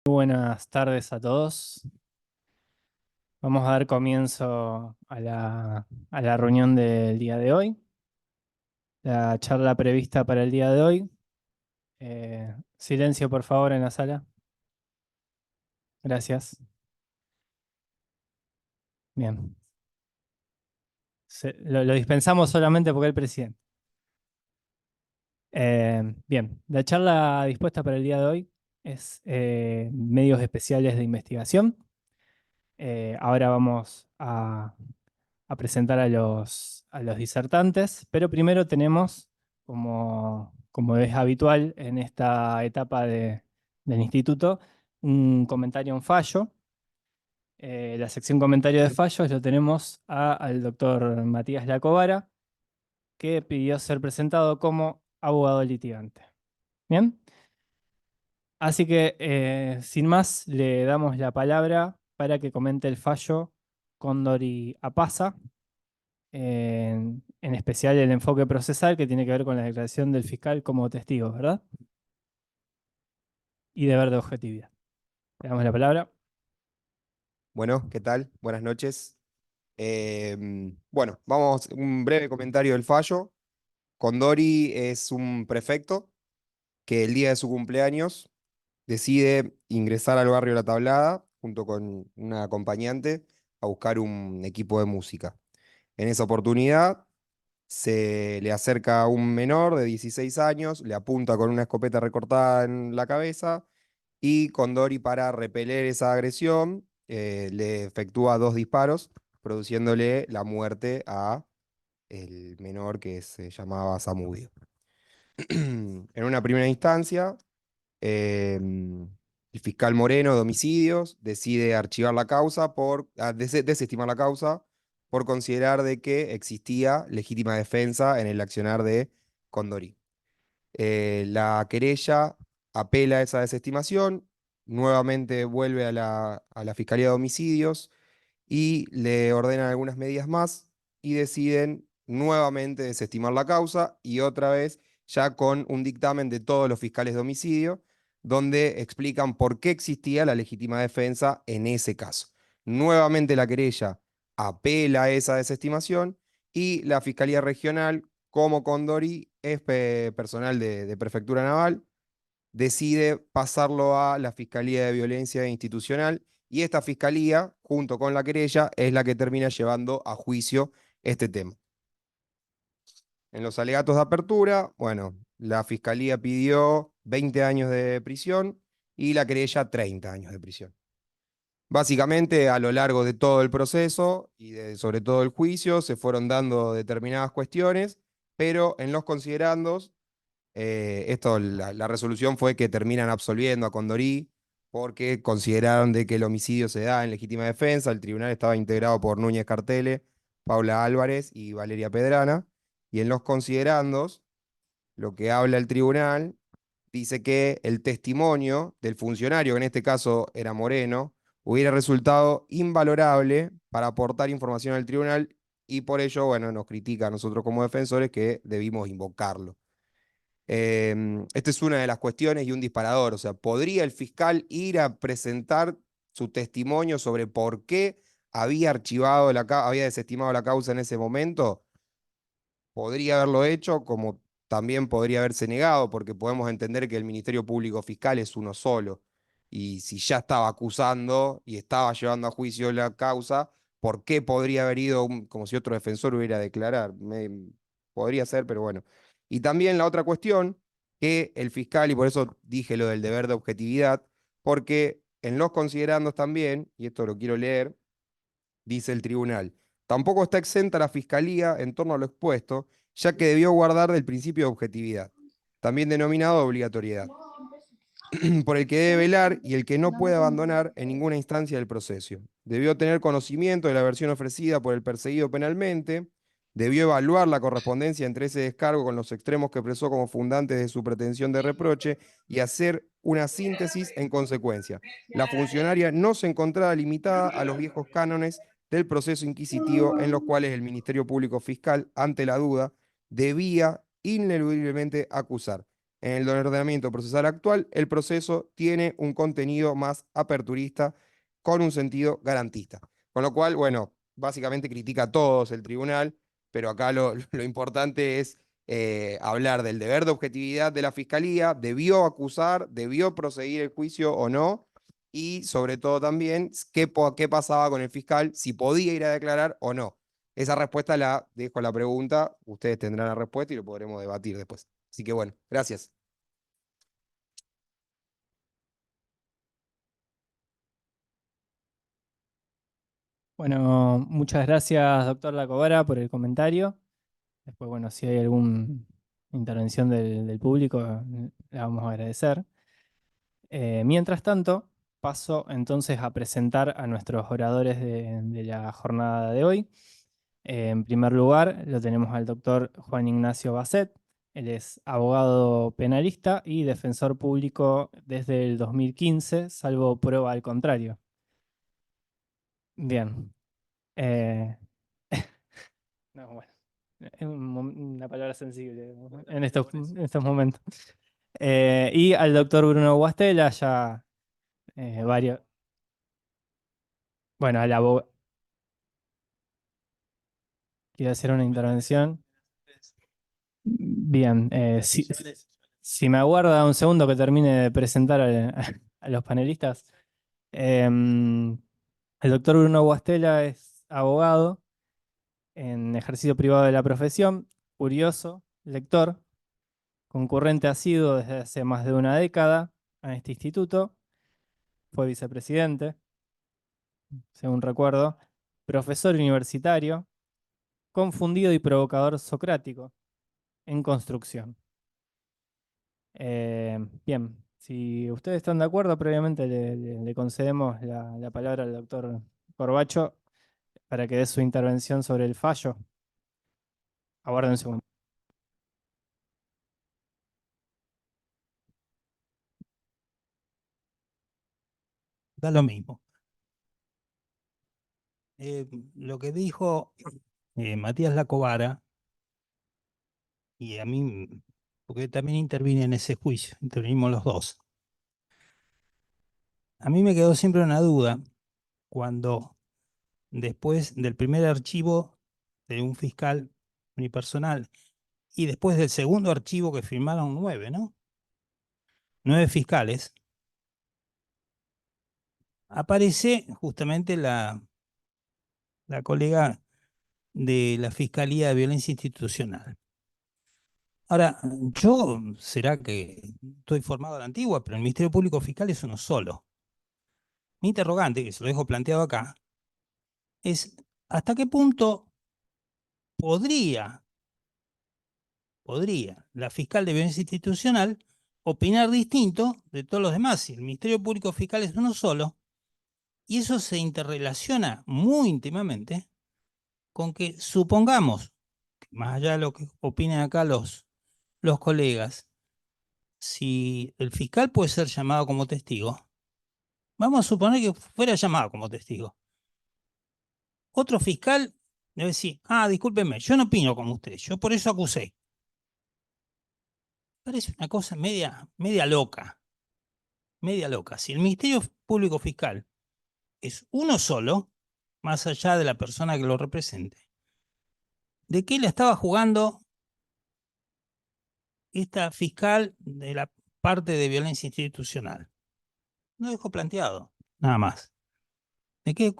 Buenas tardes a todos. Vamos a dar comienzo a la reunión del día de hoy. La charla prevista para el día de hoy. Silencio, por favor, en la sala. Gracias. Bien. Lo dispensamos solamente porque el presidente. Bien, la charla dispuesta para el día de hoy es medios especiales de investigación. Ahora vamos a presentar a los disertantes, pero primero tenemos, como es habitual en esta etapa del instituto, un comentario, un fallo. La sección comentario de fallos lo tenemos al doctor Matías Lacovara, que pidió ser presentado como abogado litigante. Bien, así que sin más le damos la palabra para que comente el fallo Cóndor Apaza, en especial el enfoque procesal que tiene que ver con la declaración del fiscal como testigo, ¿verdad? Y deber de objetividad. Le damos la palabra. Bueno, ¿qué tal? Buenas noches. Bueno, vamos, un breve comentario del fallo. Condori es un prefecto que el día de su cumpleaños decide ingresar al barrio La Tablada junto con una acompañante a buscar un equipo de música. En esa oportunidad se le acerca un menor de 16 años, le apunta con una escopeta recortada en la cabeza y Condori, para repeler esa agresión, le efectúa 2 disparos, produciéndole la muerte a el menor que se llamaba Samudio. En una primera instancia, el fiscal Moreno de homicidios decide archivar la causa desestimar la causa por considerar de que existía legítima defensa en el accionar de Condori. La querella apela a esa desestimación, nuevamente vuelve a la Fiscalía de Homicidios y le ordenan algunas medidas más y deciden nuevamente desestimar la causa y otra vez ya con un dictamen de todos los fiscales de homicidio donde explican por qué existía la legítima defensa en ese caso. Nuevamente la querella apela a esa desestimación y la Fiscalía Regional, como Condori es personal de Prefectura Naval, decide pasarlo a la Fiscalía de Violencia Institucional y esta fiscalía, junto con la querella, es la que termina llevando a juicio este tema. En los alegatos de apertura, bueno, la fiscalía pidió 20 años de prisión y la querella 30 años de prisión. Básicamente, a lo largo de todo el proceso y sobre todo el juicio, se fueron dando determinadas cuestiones, pero en los considerandos la resolución fue que terminan absolviendo a Condorí porque consideraron de que el homicidio se da en legítima defensa. El tribunal estaba integrado por Núñez Cartele, Paula Álvarez y Valeria Pedrana. Y en los considerandos, lo que habla el tribunal dice que el testimonio del funcionario, que en este caso era Moreno, hubiera resultado invalorable para aportar información al tribunal y por ello, bueno, nos critica a nosotros como defensores que debimos invocarlo. Esta es una de las cuestiones y un disparador. O sea, ¿podría el fiscal ir a presentar su testimonio sobre por qué había desestimado la causa en ese momento? Podría haberlo hecho, como también podría haberse negado, porque podemos entender que el Ministerio Público Fiscal es uno solo. Y si ya estaba acusando y estaba llevando a juicio la causa, ¿por qué podría haber ido como si otro defensor hubiera a declarar? Podría ser, pero bueno. Y también la otra cuestión, que el fiscal, y por eso dije lo del deber de objetividad, porque en los considerandos también, y esto lo quiero leer, dice el tribunal, tampoco está exenta la fiscalía en torno a lo expuesto, ya que debió guardar del principio de objetividad, también denominado obligatoriedad, por el que debe velar y el que no puede abandonar en ninguna instancia del proceso. Debió tener conocimiento de la versión ofrecida por el perseguido penalmente, debió evaluar la correspondencia entre ese descargo con los extremos que expresó como fundantes de su pretensión de reproche y hacer una síntesis en consecuencia. La funcionaria no se encontraba limitada a los viejos cánones del proceso inquisitivo en los cuales el Ministerio Público Fiscal, ante la duda, debía ineludiblemente acusar. En el ordenamiento procesal actual, el proceso tiene un contenido más aperturista con un sentido garantista. Con lo cual, bueno, básicamente critica a todos el tribunal, pero acá lo importante es hablar del deber de objetividad de la fiscalía, debió acusar, debió proseguir el juicio o no, y sobre todo también qué pasaba con el fiscal, si podía ir a declarar o no. Esa respuesta la dejo a la pregunta, ustedes tendrán la respuesta y lo podremos debatir después. Así que bueno, gracias. Bueno, muchas gracias, doctor Lacobara, por el comentario. Después, bueno, si hay alguna intervención del público, la vamos a agradecer. Mientras tanto, paso entonces a presentar a nuestros oradores de la jornada de hoy. En primer lugar, lo tenemos al doctor Juan Ignacio Basset. Él es abogado penalista y defensor público desde el 2015, salvo prueba al contrario. Bien. Eh, no, bueno, es una palabra sensible en estos momentos. Y al doctor Bruno Guastella, ya varios. Bueno, al abogado. Quiero hacer una intervención. Bien, si me aguarda un segundo que termine de presentar a los panelistas. Em, el doctor Bruno Guastella es abogado en ejercicio privado de la profesión, curioso, lector, concurrente asiduo desde hace más de una década a este instituto, fue vicepresidente, según recuerdo, profesor universitario, confundido y provocador socrático en construcción. Bien, si ustedes están de acuerdo, previamente le concedemos la palabra al doctor Corbacho para que dé su intervención sobre el fallo. Aguarden un segundo. Da lo mismo. Lo que dijo Matías Lacobara, y a mí, porque también intervine en ese juicio, intervinimos los dos. A mí me quedó siempre una duda cuando después del primer archivo de un fiscal unipersonal y después del segundo archivo que firmaron 9, ¿no? 9 fiscales, aparece justamente la colega de la Fiscalía de Violencia Institucional. Ahora, yo será que estoy formado a la antigua, pero el Ministerio Público Fiscal es uno solo. Mi interrogante, que se lo dejo planteado acá, es ¿hasta qué punto podría la fiscal de violencia institucional opinar distinto de todos los demás? Si el Ministerio Público Fiscal es uno solo, y eso se interrelaciona muy íntimamente con que supongamos, más allá de lo que opinen acá los colegas, si el fiscal puede ser llamado como testigo, vamos a suponer que fuera llamado como testigo. Otro fiscal debe decir, discúlpenme, yo no opino como usted, yo por eso acusé. Parece una cosa media loca, media loca. Si el Ministerio Público Fiscal es uno solo, más allá de la persona que lo represente, ¿de qué le estaba jugando esta fiscal de la parte de violencia institucional? No dejo planteado, nada más.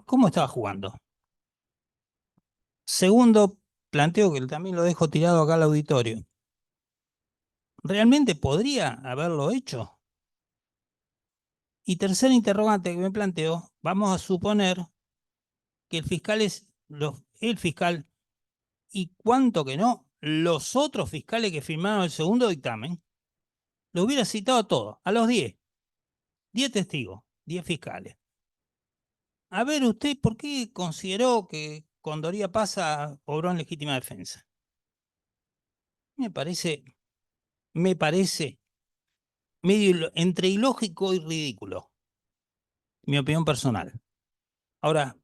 ¿Cómo estaba jugando? Segundo planteo, que también lo dejo tirado acá al auditorio. ¿Realmente podría haberlo hecho? Y tercer interrogante que me planteo, vamos a suponer que el fiscal es el fiscal y cuánto que no, los otros fiscales que firmaron el segundo dictamen, lo hubiera citado a todos, a los 10 testigos, 10 fiscales. A ver, usted, ¿por qué consideró que Condoría Pasa obró en legítima defensa? Me parece medio entre ilógico y ridículo, mi opinión personal. Ahora,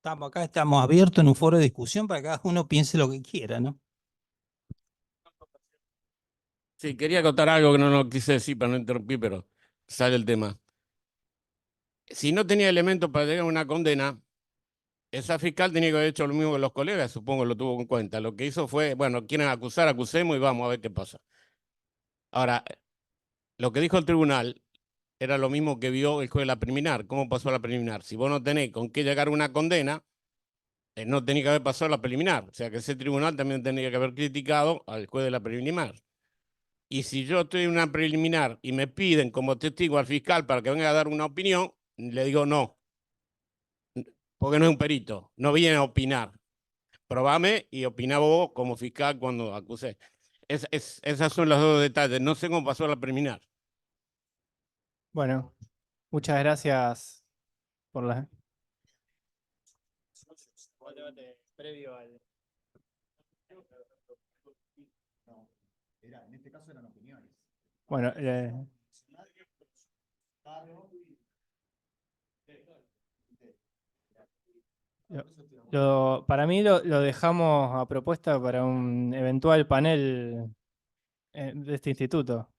estamos abiertos en un foro de discusión para que cada uno piense lo que quiera, ¿no? Sí, quería contar algo que no quise decir para no interrumpir, pero sale el tema. Si no tenía elementos para llegar a una condena, esa fiscal tenía que haber hecho lo mismo que los colegas, supongo lo tuvo en cuenta. Lo que hizo fue, bueno, quieren acusar, acusemos y vamos a ver qué pasa. Ahora, lo que dijo el tribunal era lo mismo que vio el juez de la preliminar. ¿Cómo pasó la preliminar? Si vos no tenés con qué llegar a una condena, no tenía que haber pasado la preliminar. O sea que ese tribunal también tenía que haber criticado al juez de la preliminar. Y si yo estoy en una preliminar y me piden como testigo al fiscal para que venga a dar una opinión, le digo no, porque no es un perito, no viene a opinar. Probame y opina vos como fiscal cuando acusé. Esas son los dos detalles. No sé cómo pasó la preliminar. Bueno, muchas gracias por la... Previo al... En este caso eran opiniones. Bueno, para mí lo dejamos a propuesta para un eventual panel de este instituto.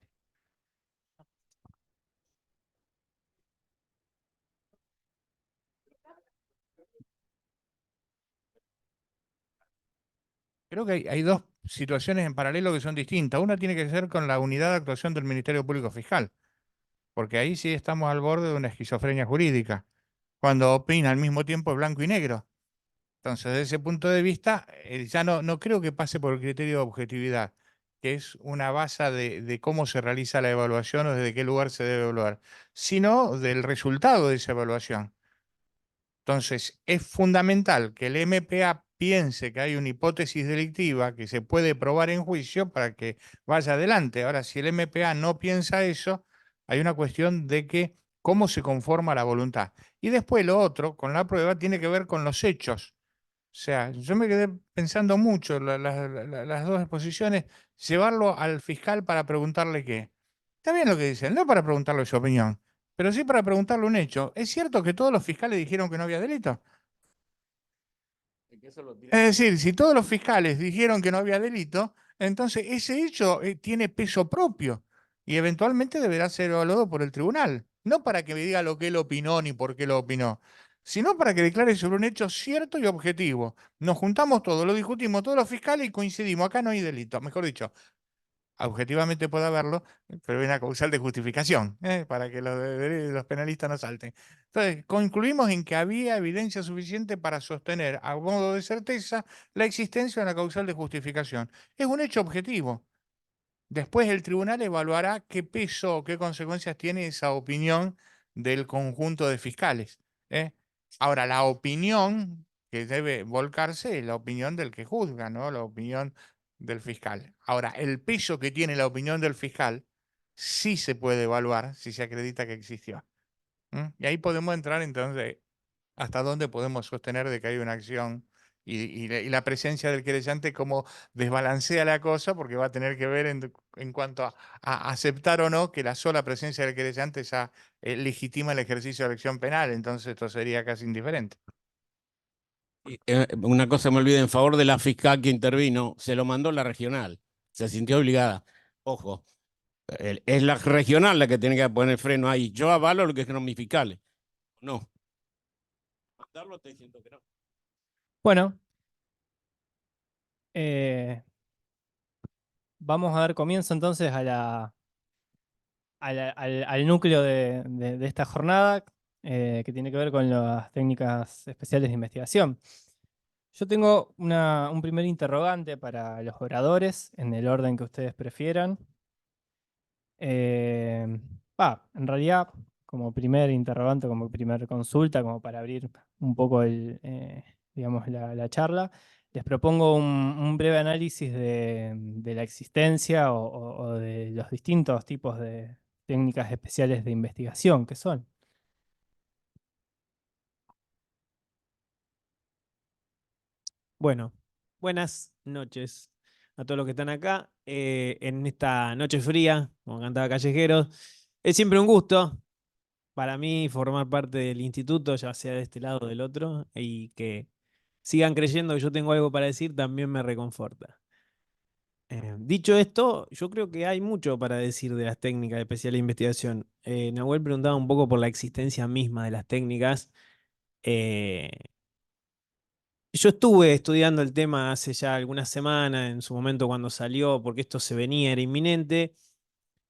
Creo que hay dos situaciones en paralelo que son distintas. Una tiene que ver con la unidad de actuación del Ministerio Público Fiscal, porque ahí sí estamos al borde de una esquizofrenia jurídica, cuando opina al mismo tiempo blanco y negro. Entonces, desde ese punto de vista, ya no creo que pase por el criterio de objetividad, que es una base de cómo se realiza la evaluación o desde qué lugar se debe evaluar, sino del resultado de esa evaluación. Entonces, es fundamental que el MPA piense que hay una hipótesis delictiva que se puede probar en juicio para que vaya adelante. Ahora, si el MPA no piensa eso, hay una cuestión de que cómo se conforma la voluntad. Y después lo otro, con la prueba, tiene que ver con los hechos. O sea, yo me quedé pensando mucho las dos exposiciones, llevarlo al fiscal para preguntarle qué. Está bien lo que dicen, no para preguntarle su opinión, pero sí para preguntarle un hecho. ¿Es cierto que todos los fiscales dijeron que no había delito? Es decir, si todos los fiscales dijeron que no había delito, entonces ese hecho tiene peso propio y eventualmente deberá ser evaluado por el tribunal. No para que me diga lo que él opinó ni por qué lo opinó, sino para que declare sobre un hecho cierto y objetivo. Nos juntamos todos, lo discutimos todos los fiscales y coincidimos. Acá no hay delito. Mejor dicho, objetivamente puede haberlo, pero hay una causal de justificación, para que los penalistas no salten. Entonces, concluimos en que había evidencia suficiente para sostener, a modo de certeza, la existencia de una causal de justificación. Es un hecho objetivo. Después el tribunal evaluará qué peso o qué consecuencias tiene esa opinión del conjunto de fiscales. ¿eh? Ahora, la opinión que debe volcarse es la opinión del que juzga, ¿no? La opinión del fiscal. Ahora, el peso que tiene la opinión del fiscal sí se puede evaluar si se acredita que existió. Y ahí podemos entrar entonces hasta dónde podemos sostener de que hay una acción y la presencia del querellante cómo desbalancea la cosa, porque va a tener que ver en cuanto a aceptar o no que la sola presencia del querellante ya legitima el ejercicio de la acción penal, entonces esto sería casi indiferente. Una cosa me olvidé, en favor de la fiscal que intervino, se lo mandó la regional. Se sintió obligada. Ojo, es la regional la que tiene que poner freno ahí. Yo avalo lo que dijeron mis fiscales. No. Mandarlo te diciendo que no. Bueno, vamos a dar comienzo entonces al núcleo de esta jornada, que tiene que ver con las técnicas especiales de investigación. Yo tengo un primer interrogante para los oradores, en el orden que ustedes prefieran. Eh, en realidad, como primer interrogante, como primer consulta, como para abrir un poco digamos, la charla, les propongo un breve análisis de la existencia o de los distintos tipos de técnicas especiales de investigación que son. Bueno, buenas noches a todos los que están acá en esta noche fría, como cantaba Callejeros. Es siempre un gusto para mí formar parte del instituto, ya sea de este lado o del otro, y que sigan creyendo que yo tengo algo para decir también me reconforta. Dicho esto, yo creo que hay mucho para decir de las técnicas especiales de investigación. Nahuel preguntaba un poco por la existencia misma de las técnicas. Eh, yo estuve estudiando el tema hace ya algunas semanas, en su momento cuando salió, porque esto se venía, era inminente,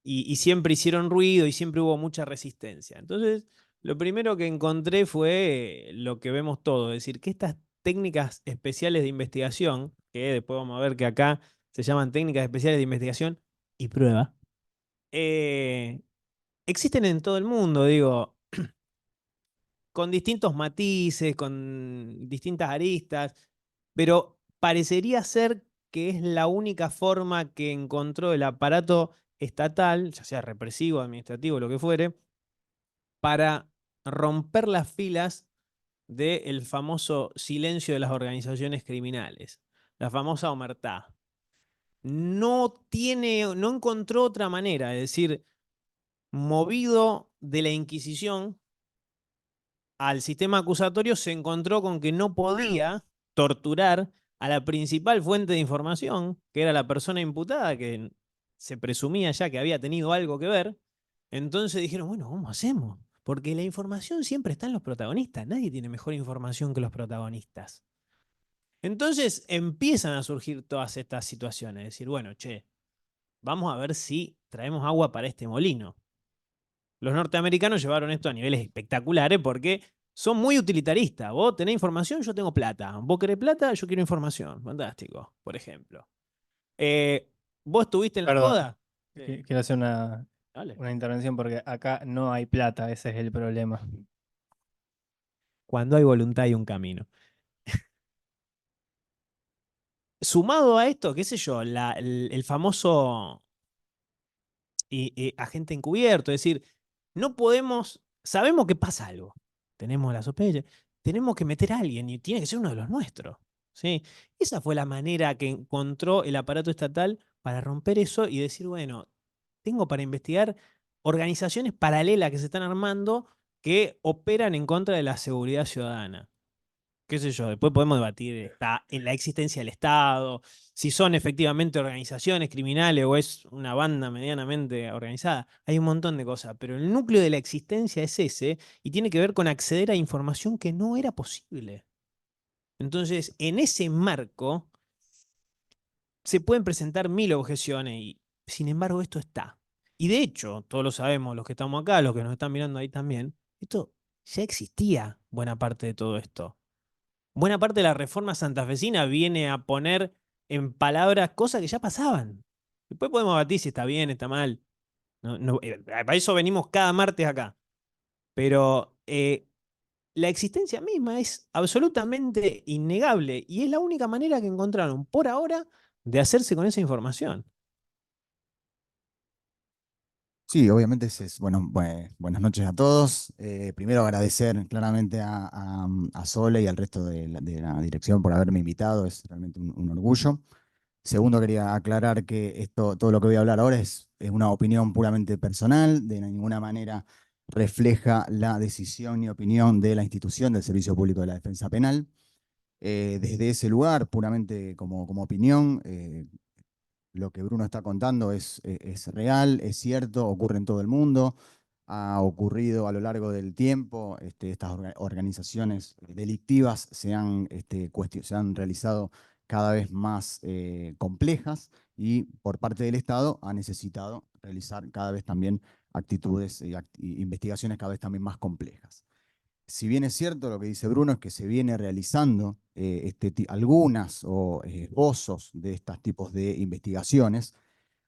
y siempre hicieron ruido y siempre hubo mucha resistencia. Entonces, lo primero que encontré fue lo que vemos todos, es decir, que estas técnicas especiales de investigación, que después vamos a ver que acá se llaman técnicas especiales de investigación y prueba, eh, existen en todo el mundo, digo, con distintos matices, con distintas aristas, pero parecería ser que es la única forma que encontró el aparato estatal, ya sea represivo, administrativo, lo que fuere, para romper las filas del famoso silencio de las organizaciones criminales, la famosa omertá. No encontró otra manera, es decir, movido de la Inquisición al sistema acusatorio, se encontró con que no podía torturar a la principal fuente de información, que era la persona imputada, que se presumía ya que había tenido algo que ver. Entonces dijeron, bueno, ¿cómo hacemos? Porque la información siempre está en los protagonistas. Nadie tiene mejor información que los protagonistas. Entonces empiezan a surgir todas estas situaciones. Es decir, bueno, che, vamos a ver si traemos agua para este molino. Los norteamericanos llevaron esto a niveles espectaculares porque son muy utilitaristas. Vos tenés información, yo tengo plata. Vos querés plata, yo quiero información. Fantástico, por ejemplo. ¿Vos estuviste en la Perdón, joda? quiero hacer Dale. una intervención porque acá no hay plata, ese es el problema. Cuando hay voluntad hay un camino. Sumado a esto, qué sé yo, el famoso agente encubierto, es decir, no podemos, sabemos que pasa algo, tenemos la sospecha, tenemos que meter a alguien y tiene que ser uno de los nuestros. ¿Sí? Esa fue la manera que encontró el aparato estatal para romper eso y decir, bueno, tengo para investigar organizaciones paralelas que se están armando que operan en contra de la seguridad ciudadana. Qué sé yo, después podemos debatir en la existencia del Estado, si son efectivamente organizaciones criminales o es una banda medianamente organizada. Hay un montón de cosas, pero el núcleo de la existencia es ese y tiene que ver con acceder a información que no era posible. Entonces, en ese marco se pueden presentar mil objeciones y, sin embargo, esto está. Y de hecho, todos lo sabemos, los que estamos acá, los que nos están mirando ahí también, esto ya existía buena parte de todo esto. Buena parte de la reforma santafesina viene a poner en palabras cosas que ya pasaban. Después podemos debatir si está bien, está mal. Para eso venimos cada martes acá. Pero la existencia misma es absolutamente innegable y es la única manera que encontraron por ahora de hacerse con esa información. Sí, obviamente bueno, buenas noches a todos. Primero agradecer claramente a Sole y al resto de la dirección por haberme invitado, es realmente un orgullo. Segundo, quería aclarar que todo lo que voy a hablar ahora es una opinión puramente personal, de ninguna manera refleja la decisión ni opinión de la institución del Servicio Público de la Defensa Penal. Desde ese lugar, puramente como opinión, lo que Bruno está contando es real, es cierto, ocurre en todo el mundo, ha ocurrido a lo largo del tiempo, estas organizaciones delictivas se han realizado cada vez más complejas y por parte del Estado ha necesitado realizar cada vez también actitudes y investigaciones cada vez también más complejas. Si bien es cierto lo que dice Bruno, es que se viene realizando algunas o esbozos de estos tipos de investigaciones,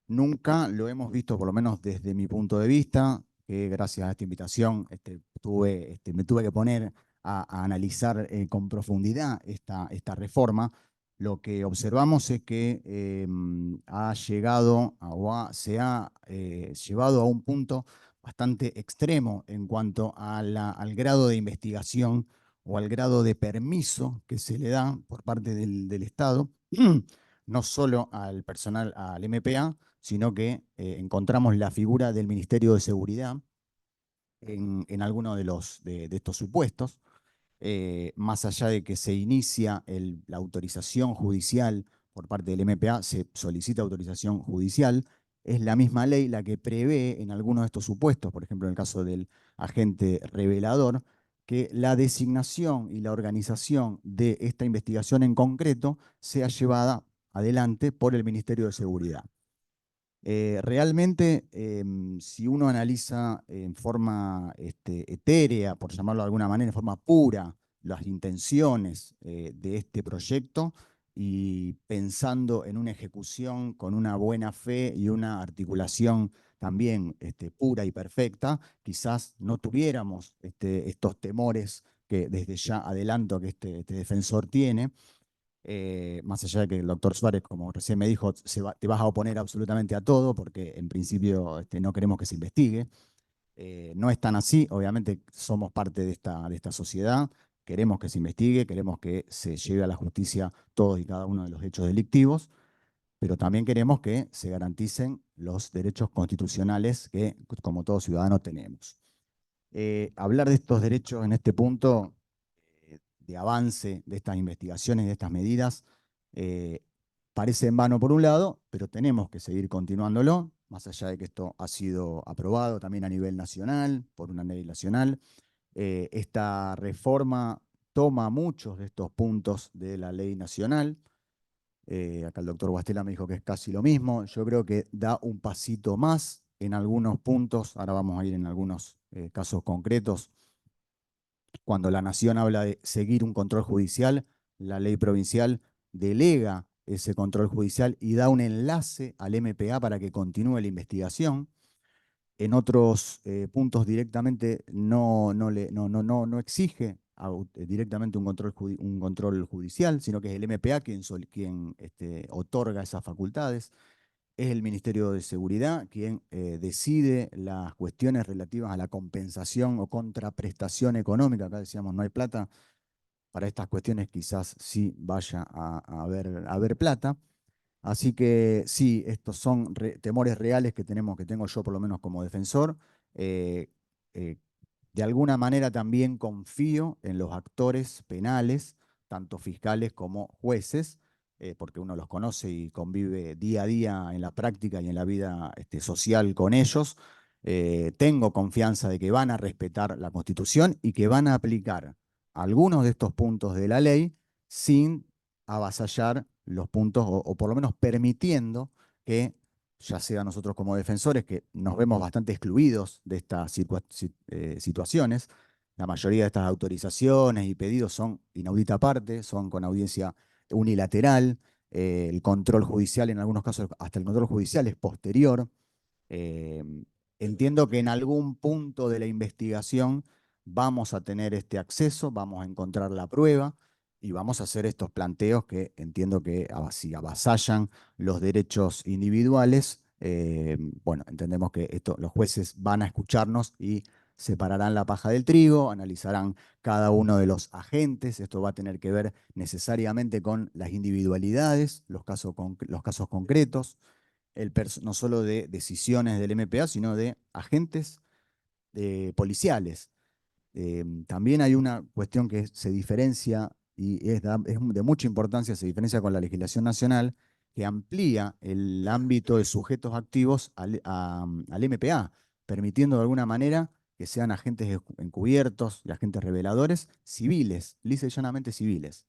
nunca lo hemos visto, por lo menos desde mi punto de vista, que gracias a esta invitación me tuve que poner a analizar con profundidad esta reforma. Lo que observamos es que ha llegado se ha llevado a un punto bastante extremo en cuanto al grado de investigación o al grado de permiso que se le da por parte del Estado, no solo al personal, al MPA, sino que encontramos la figura del Ministerio de Seguridad en alguno de estos supuestos. Más allá de que se inicia la autorización judicial por parte del MPA se solicita autorización judicial, es la misma ley la que prevé en algunos de estos supuestos, por ejemplo en el caso del agente revelador, que la designación y la organización de esta investigación en concreto sea llevada adelante por el Ministerio de Seguridad. Realmente, si uno analiza en forma etérea, por llamarlo de alguna manera, en forma pura, las intenciones de este proyecto y pensando en una ejecución con una buena fe y una articulación también pura y perfecta, quizás no tuviéramos estos temores que desde ya adelanto que este defensor tiene. Más allá de que el doctor Suárez, como recién me dijo, te vas a oponer absolutamente a todo, porque en principio no queremos que se investigue. No es tan así, obviamente somos parte de esta sociedad, queremos que se investigue, queremos que se lleve a la justicia todos y cada uno de los hechos delictivos, pero también queremos que se garanticen los derechos constitucionales que, como todo ciudadano, tenemos. Hablar de estos derechos en este punto de avance de estas investigaciones, de estas medidas, eh, parece en vano por un lado, pero tenemos que seguir continuándolo, más allá de que esto ha sido aprobado también a nivel nacional, por una ley nacional. Esta reforma toma muchos de estos puntos de la ley nacional. Acá el doctor Guastela me dijo que es casi lo mismo. Yo creo que da un pasito más en algunos puntos. Ahora vamos a ir en algunos casos concretos. Cuando la Nación habla de seguir un control judicial, la ley provincial delega ese control judicial y da un enlace al MPA para que continúe la investigación. En otros puntos directamente no exige directamente un control judicial, sino que es el MPA quien otorga esas facultades. Es el Ministerio de Seguridad quien decide las cuestiones relativas a la compensación o contraprestación económica. Acá decíamos, no hay plata. Para estas cuestiones quizás sí vaya a haber plata. Así que sí, estos son temores reales que tengo yo por lo menos como defensor. Eh, eh, de alguna manera también confío en los actores penales, tanto fiscales como jueces, porque uno los conoce y convive día a día en la práctica y en la vida social con ellos. Tengo confianza de que van a respetar la Constitución y que van a aplicar algunos de estos puntos de la ley sin avasallar los puntos o por lo menos permitiendo que, ya sea nosotros como defensores, que nos vemos bastante excluidos de estas situaciones. La mayoría de estas autorizaciones y pedidos son inaudita parte, son con audiencia unilateral. El control judicial, en algunos casos, hasta el control judicial es posterior. Eh, Entiendo que en algún punto de la investigación vamos a tener este acceso, vamos a encontrar la prueba y vamos a hacer estos planteos que entiendo que si avasallan los derechos individuales, bueno, entendemos que los jueces van a escucharnos y separarán la paja del trigo, analizarán cada uno de los agentes. Esto va a tener que ver necesariamente con las individualidades, los casos concretos, no solo de decisiones del MPA, sino de agentes policiales. También hay una cuestión que se diferencia y es de mucha importancia, se diferencia con la legislación nacional, que amplía el ámbito de sujetos activos al MPA, permitiendo de alguna manera que sean agentes encubiertos y agentes reveladores civiles, lisa y llanamente civiles.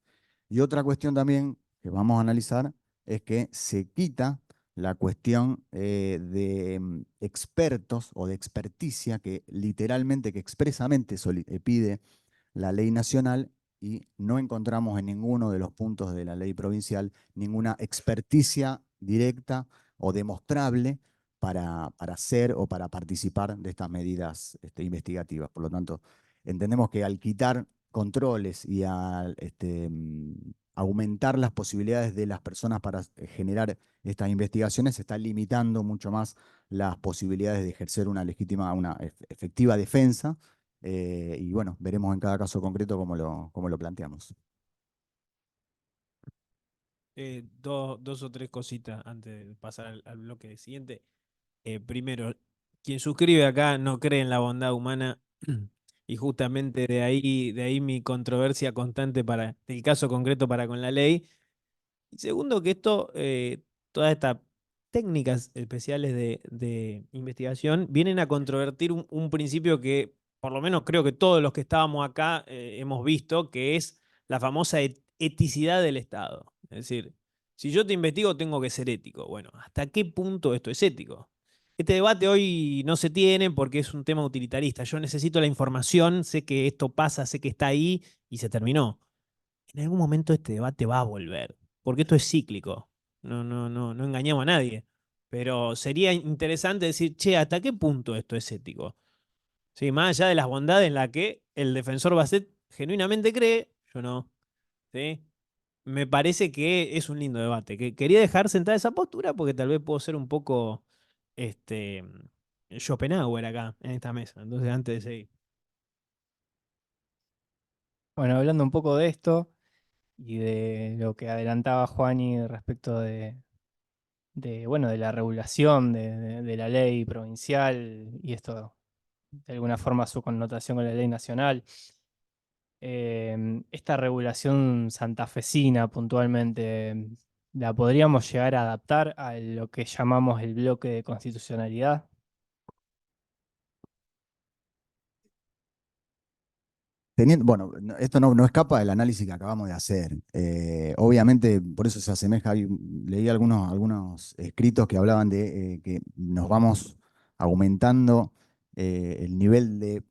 Y otra cuestión también que vamos a analizar es que se quita la cuestión de expertos o de experticia que literalmente, que expresamente pide la ley nacional y no encontramos en ninguno de los puntos de la ley provincial ninguna experticia directa o demostrable para hacer o para participar de estas medidas investigativas. Por lo tanto, entendemos que al quitar controles y al aumentar las posibilidades de las personas para generar estas investigaciones, se está limitando mucho más las posibilidades de ejercer una legítima, una efectiva defensa. Y bueno, veremos en cada caso concreto cómo lo planteamos. Dos o tres cositas antes de pasar al bloque siguiente. Primero, quien suscribe acá no cree en la bondad humana y justamente de ahí mi controversia constante del caso concreto para con la ley. Y segundo, que todas estas técnicas especiales de investigación vienen a controvertir un principio que, por lo menos creo que todos los que estábamos acá hemos visto, que es la famosa eticidad del Estado. Es decir, si yo te investigo, tengo que ser ético. Bueno, ¿hasta qué punto esto es ético? Este debate hoy no se tiene porque es un tema utilitarista. Yo necesito la información, sé que esto pasa, sé que está ahí y se terminó. En algún momento este debate va a volver, porque esto es cíclico. No engañamos a nadie. Pero sería interesante decir, che, ¿hasta qué punto esto es ético? Sí, más allá de las bondades en las que el defensor Bassett genuinamente cree, yo no. ¿Sí? Me parece que es un lindo debate. Que quería dejar sentada esa postura porque tal vez puedo ser un poco este, Schopenhauer acá en esta mesa. Entonces, antes de seguir. Bueno, hablando un poco de esto y de lo que adelantaba Juani respecto bueno, de la regulación de la ley provincial y esto, de alguna forma, su connotación con la ley nacional. Esta regulación santafesina puntualmente, ¿la podríamos llegar a adaptar a lo que llamamos el bloque de constitucionalidad? Bueno, esto no escapa del análisis que acabamos de hacer. Obviamente, por eso se asemeja, leí algunos escritos que hablaban de que nos vamos aumentando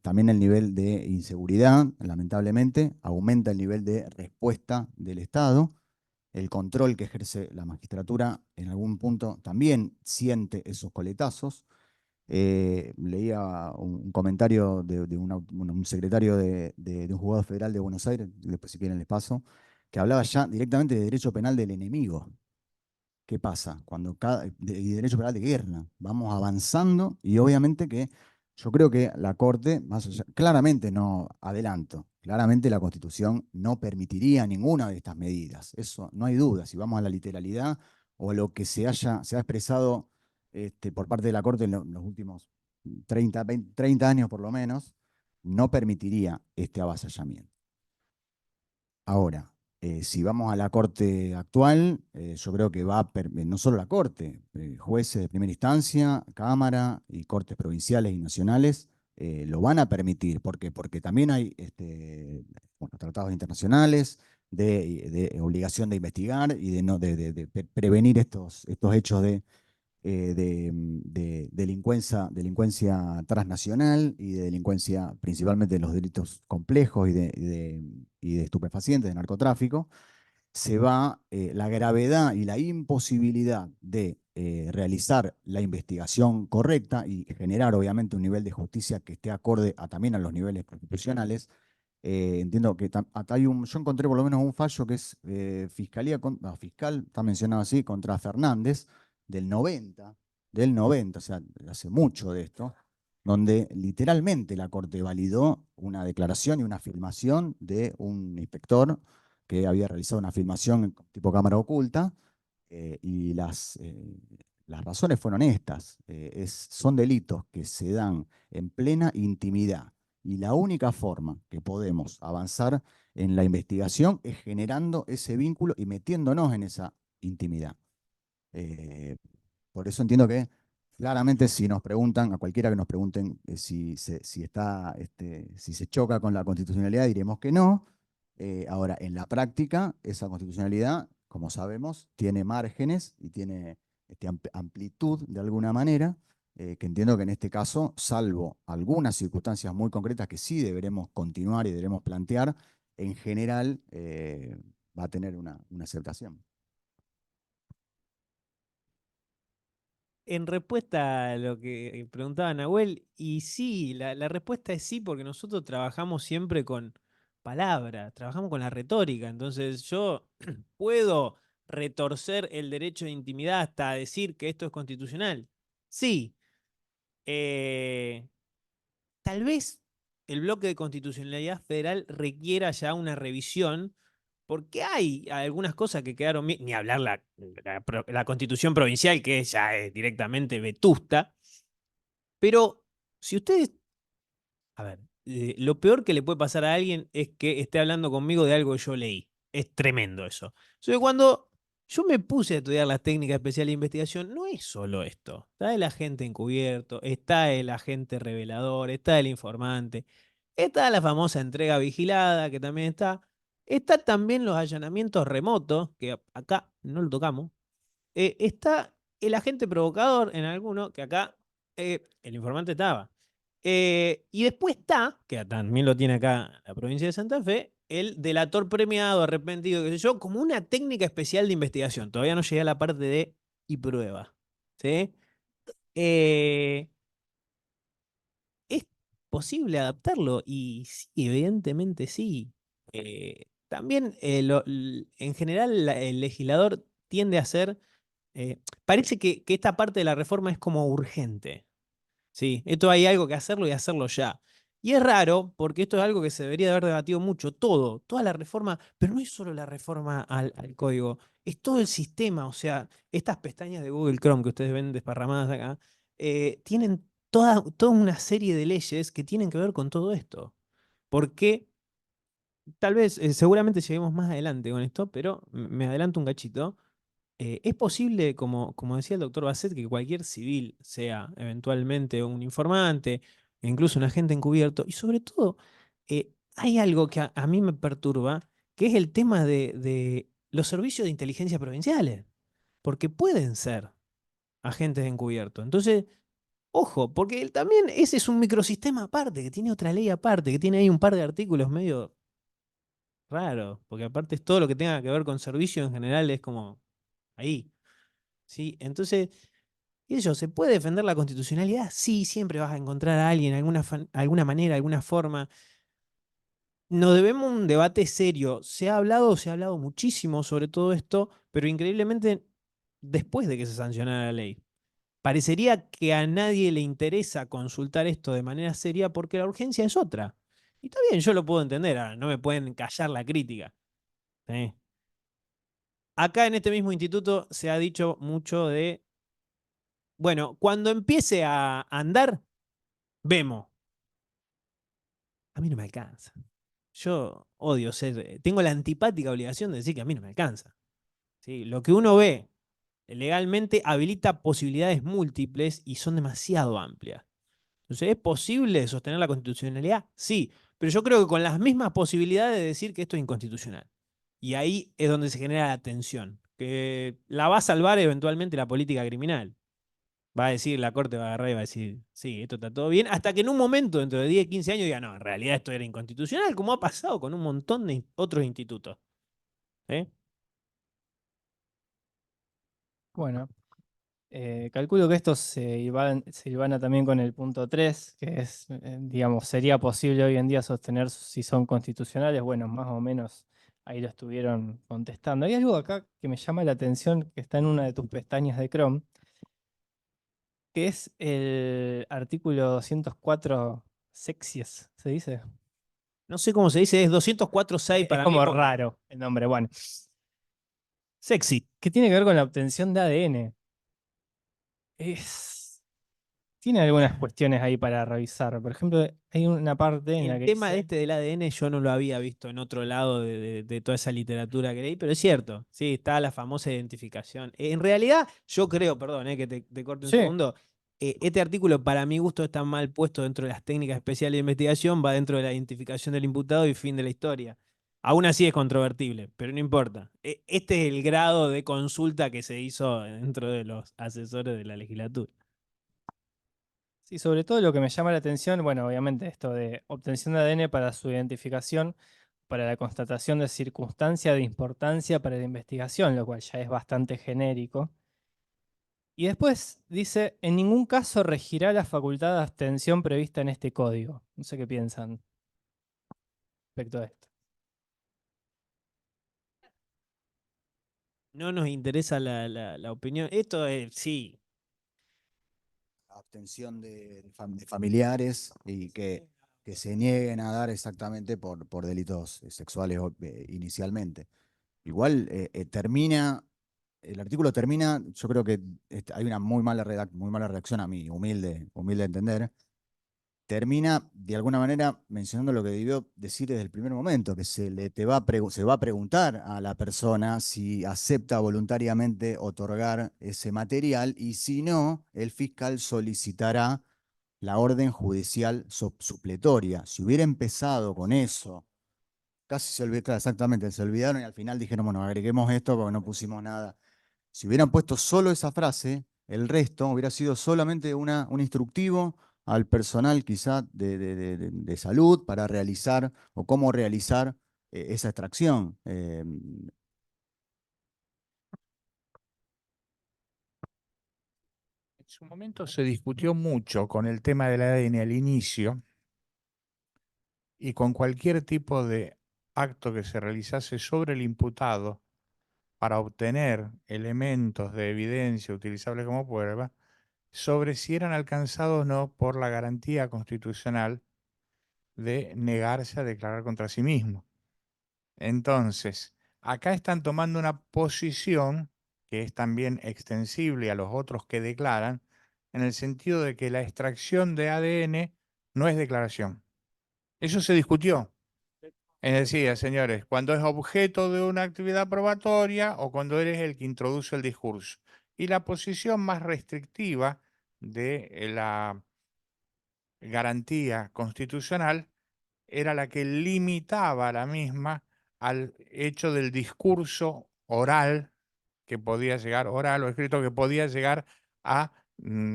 también el nivel de inseguridad, lamentablemente, aumenta el nivel de respuesta del Estado, el control que ejerce la magistratura en algún punto también siente esos coletazos. Leía un comentario de un secretario de un juzgado federal de Buenos Aires, después si quieren les paso, que hablaba ya directamente de derecho penal del enemigo. ¿Qué pasa? Y derecho penal de guerra. Vamos avanzando y obviamente que yo creo que la Corte, claramente no adelanto, claramente la Constitución no permitiría ninguna de estas medidas. Eso no hay duda. Si vamos a la literalidad o lo que se ha expresado por parte de la Corte en los últimos 30 años por lo menos, no permitiría este avasallamiento. Ahora, si vamos a la Corte actual, yo creo que no solo la Corte, jueces de primera instancia, Cámara y Cortes provinciales y nacionales lo van a permitir. ¿Por qué? Porque también hay bueno, tratados internacionales de obligación de investigar y de prevenir estos hechos de delincuencia transnacional y de delincuencia, principalmente de los delitos complejos y de estupefacientes, de narcotráfico. La gravedad y la imposibilidad de realizar la investigación correcta y generar, obviamente, un nivel de justicia que esté acorde también a los niveles constitucionales. Entiendo que acá yo encontré por lo menos un fallo que es fiscal, está mencionado así, contra Fernández, del 90, o sea, hace mucho de esto, donde literalmente la Corte validó una declaración y una afirmación de un inspector que había realizado una filmación tipo cámara oculta, y las razones fueron estas. Son delitos que se dan en plena intimidad y la única forma que podemos avanzar en la investigación es generando ese vínculo y metiéndonos en esa intimidad. Por eso entiendo que claramente si nos preguntan, a cualquiera que nos pregunten si se choca con la constitucionalidad, diremos que no. Ahora, en la práctica, esa constitucionalidad, como sabemos, tiene márgenes y tiene amplitud de alguna manera, que entiendo que en este caso, salvo algunas circunstancias muy concretas que sí deberemos continuar y deberemos plantear, en general va a tener una aceptación. En respuesta a lo que preguntaba Nahuel, y sí, la respuesta es sí, porque nosotros trabajamos siempre con palabras, trabajamos con la retórica. Entonces yo puedo retorcer el derecho de intimidad hasta decir que esto es constitucional. Sí. Tal vez el bloque de constitucionalidad federal requiera ya una revisión, porque hay algunas cosas que quedaron bien, ni hablar la constitución provincial, que ya es directamente vetusta. Pero si ustedes, a ver, lo peor que le puede pasar a alguien es que esté hablando conmigo de algo que yo leí. Es tremendo eso. Entonces, cuando Yo me puse a estudiar las técnicas especiales de investigación. No es solo esto. Está el agente encubierto, está el agente revelador, está el informante, está la famosa entrega vigilada, que también está. Está también los allanamientos remotos, que acá no lo tocamos. Está el agente provocador en alguno, que acá el informante estaba. Y después está, que también lo tiene acá la provincia de Santa Fe, el delator premiado, arrepentido, qué sé yo, como una técnica especial de investigación. Todavía no llegué a la parte de y prueba. ¿Sí? Eh, ¿Es posible adaptarlo? Y sí, evidentemente sí. También, en general, el legislador tiende a ser. Parece que esta parte de la reforma es como urgente. Sí, esto hay algo que hacerlo y hacerlo ya. Y es raro, porque esto es algo que se debería de haber debatido mucho, toda la reforma, pero no es solo la reforma al código, es todo el sistema, o sea, estas pestañas de Google Chrome que ustedes ven desparramadas acá, tienen toda una serie de leyes que tienen que ver con todo esto. Porque tal vez, seguramente lleguemos más adelante con esto, pero me adelanto un cachito. Es posible, como decía el doctor Basset, que cualquier civil sea eventualmente un informante, e incluso un agente encubierto, y sobre todo, hay algo que a mí me perturba, que es el tema de los servicios de inteligencia provinciales, porque pueden ser agentes encubiertos. Entonces, ojo, porque también ese es un microsistema aparte, que tiene otra ley aparte, que tiene ahí un par de artículos medio raros, porque aparte es todo lo que tenga que ver con servicio en general es como ahí. ¿Sí? Entonces, qué sé yo, ¿se puede defender la constitucionalidad? Sí, siempre vas a encontrar a alguien, alguna manera, alguna forma. Nos debemos un debate serio. Se ha hablado muchísimo sobre todo esto, pero increíblemente después de que se sancionara la ley. Parecería que a nadie le interesa consultar esto de manera seria porque la urgencia es otra. Y está bien, yo lo puedo entender, ahora no me pueden callar la crítica. ¿Sí? Acá en este mismo instituto se ha dicho mucho de, bueno, cuando empiece a andar, vemos. A mí no me alcanza. Yo odio ser, tengo la antipática obligación de decir que a mí no me alcanza. ¿Sí? Lo que uno ve legalmente habilita posibilidades múltiples y son demasiado amplias. Entonces, ¿es posible sostener la constitucionalidad? Sí, pero yo creo que con las mismas posibilidades de decir que esto es inconstitucional. Y ahí es donde se genera la tensión, que la va a salvar eventualmente la política criminal. Va a decir, la corte va a agarrar y va a decir, sí, esto está todo bien, hasta que en un momento, dentro de 10, 15 años, diga, no, en realidad esto era inconstitucional, como ha pasado con un montón de otros institutos. ¿Eh? Bueno, calculo que esto se ilvana también con el punto 3, que es, digamos, sería posible hoy en día sostener si son constitucionales. Bueno, más o menos ahí lo estuvieron contestando. Hay algo acá que me llama la atención, que está en una de tus pestañas de Chrome, que es el artículo 204 sexies, ¿se dice? No sé cómo se dice, es 204.6 Es para mí. como raro el nombre, bueno. Sexy. Que tiene que ver con la obtención de ADN. Tiene algunas cuestiones ahí para revisar. Por ejemplo, hay una parte en la El que tema dice, este del ADN yo no lo había visto en otro lado de toda esa literatura que leí, pero es cierto, sí, está la famosa identificación. En realidad, yo creo, perdón, que te corte un sí, segundo, este artículo para mi gusto está mal puesto dentro de las técnicas especiales de investigación, va dentro de la identificación del imputado y fin de la historia. Aún así es controvertible, pero no importa. Este es el grado de consulta que se hizo dentro de los asesores de la legislatura. sí, sobre todo lo que me llama la atención, bueno, obviamente esto de obtención de ADN para su identificación, para la constatación de circunstancia de importancia para la investigación, lo cual ya es bastante genérico. Y después dice, en ningún caso regirá la facultad de abstención prevista en este código. No sé qué piensan respecto a esto. No nos interesa la opinión. Esto es, sí. Abstención de familiares y que se nieguen a dar exactamente por delitos sexuales inicialmente. Igual el artículo termina, yo creo que hay una muy mala redacción a mi humilde entender, termina de alguna manera mencionando lo que debió decir desde el primer momento, que se va a preguntar a la persona si acepta voluntariamente otorgar ese material y si no, el fiscal solicitará la orden judicial supletoria. Si hubiera empezado con eso, casi se olvidaron, exactamente, se olvidaron y al final dijeron, bueno, agreguemos esto porque no pusimos nada. Si hubieran puesto solo esa frase, el resto hubiera sido solamente un instructivo al personal quizá de salud para realizar o cómo realizar esa extracción. En su momento se discutió mucho con el tema del ADN al inicio y con cualquier tipo de acto que se realizase sobre el imputado para obtener elementos de evidencia utilizables como prueba, sobre si eran alcanzados o no por la garantía constitucional de negarse a declarar contra sí mismo. Entonces, acá están tomando una posición que es también extensible a los otros que declaran, en el sentido de que la extracción de ADN no es declaración. Eso se discutió. Es decir, señores, cuando es objeto de una actividad probatoria o cuando eres el que introduce el discurso. Y la posición más restrictiva de la garantía constitucional era la que limitaba la misma al hecho del discurso oral que podía llegar, oral o escrito, que podía llegar a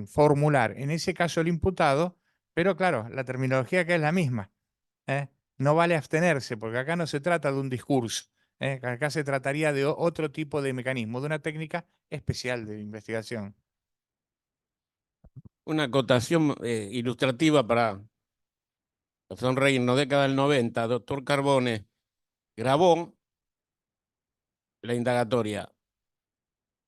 formular, en ese caso el imputado, pero claro, la terminología acá es la misma. ¿Eh? No vale abstenerse, porque acá no se trata de un discurso. Acá se trataría de otro tipo de mecanismo, de una técnica especial de investigación. Una acotación ilustrativa para sonreírnos. Década del 90, doctor Carbone grabó la indagatoria.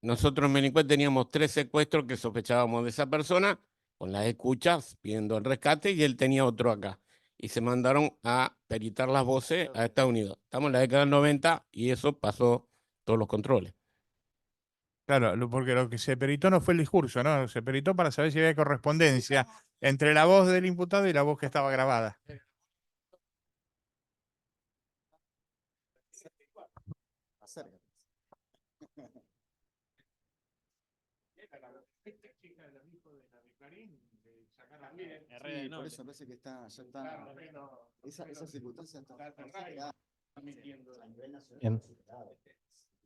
Nosotros en Menicuet teníamos 3 secuestros que sospechábamos de esa persona, con las escuchas pidiendo el rescate, y él tenía otro acá. Y se mandaron a peritar las voces a Estados Unidos. Estamos en la década del 90 y eso pasó todos los controles. Claro, porque lo que se peritó no fue el discurso, ¿no? Se peritó para saber si había correspondencia entre la voz del imputado y la voz que estaba grabada. Herrera de Por Noble. eso parece que ya está, esa circunstancia está a nivel nacional. Bien.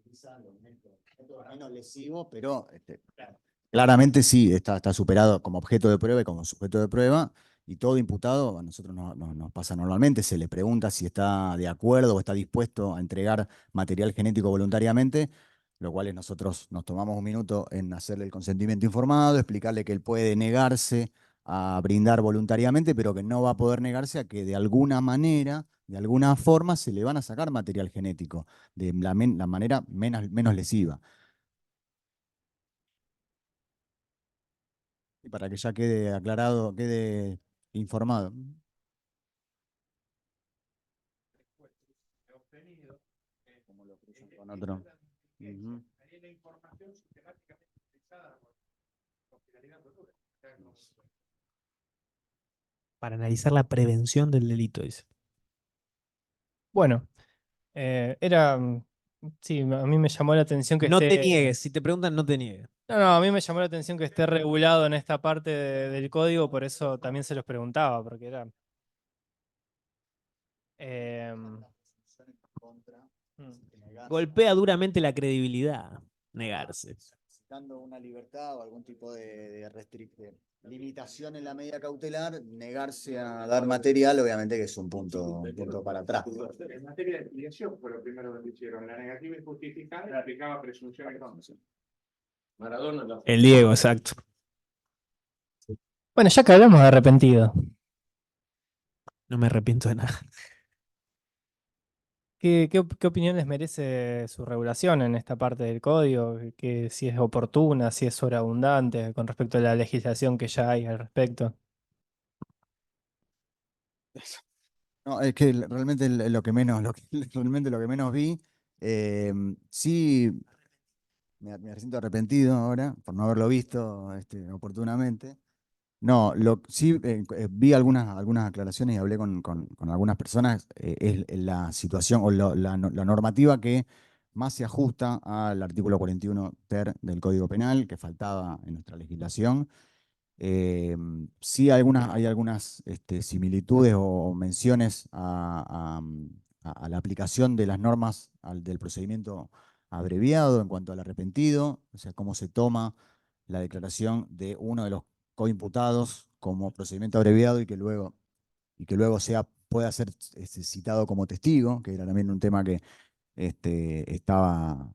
Utilizan los métodos menos lesivos, pero claramente sí, está superado como objeto de prueba y como sujeto de prueba, y todo imputado, a nosotros nos pasa normalmente, se le pregunta si está de acuerdo o está dispuesto a entregar material genético voluntariamente, lo cual es nosotros nos tomamos un minuto en hacerle el consentimiento informado, explicarle que él puede negarse a brindar voluntariamente, pero que no va a poder negarse a que de alguna manera, de alguna forma, se le van a sacar material genético de la manera menos lesiva. Y para que ya quede aclarado, quede informado. Como lo cruzan con otro. Ujú. Para analizar la prevención del delito, dice. Bueno, sí, a mí me llamó la atención que No te esté. niegues, si te preguntan, no te niegues. No, a mí me llamó la atención que esté regulado en esta parte del código, por eso también se los preguntaba, porque era. em, Golpea duramente la credibilidad, negarse. Dando una libertad o algún tipo de limitación en la medida cautelar, negarse a dar material, obviamente que es un punto para atrás. En materia de filiación fue lo primero que hicieron. La negativa injustificada aplicaba presunción entonces. Maradona. El Diego, exacto. Bueno, ya que hablamos de arrepentido, No me arrepiento de nada. ¿qué opinión les merece su regulación en esta parte del código? Que si es oportuna, si es sobreabundante con respecto a la legislación que ya hay al respecto. No, es que realmente lo que menos, realmente lo que menos vi, sí me siento arrepentido ahora por no haberlo visto oportunamente. No, sí vi algunas aclaraciones y hablé con algunas personas. Es la situación o la normativa que más se ajusta al artículo 41 ter del Código Penal, que faltaba en nuestra legislación. Sí, hay algunas similitudes o menciones a la aplicación de las normas del procedimiento abreviado en cuanto al arrepentido, o sea, cómo se toma la declaración de uno de los coimputados como procedimiento abreviado y que luego pueda ser citado como testigo, que era también un tema que estaba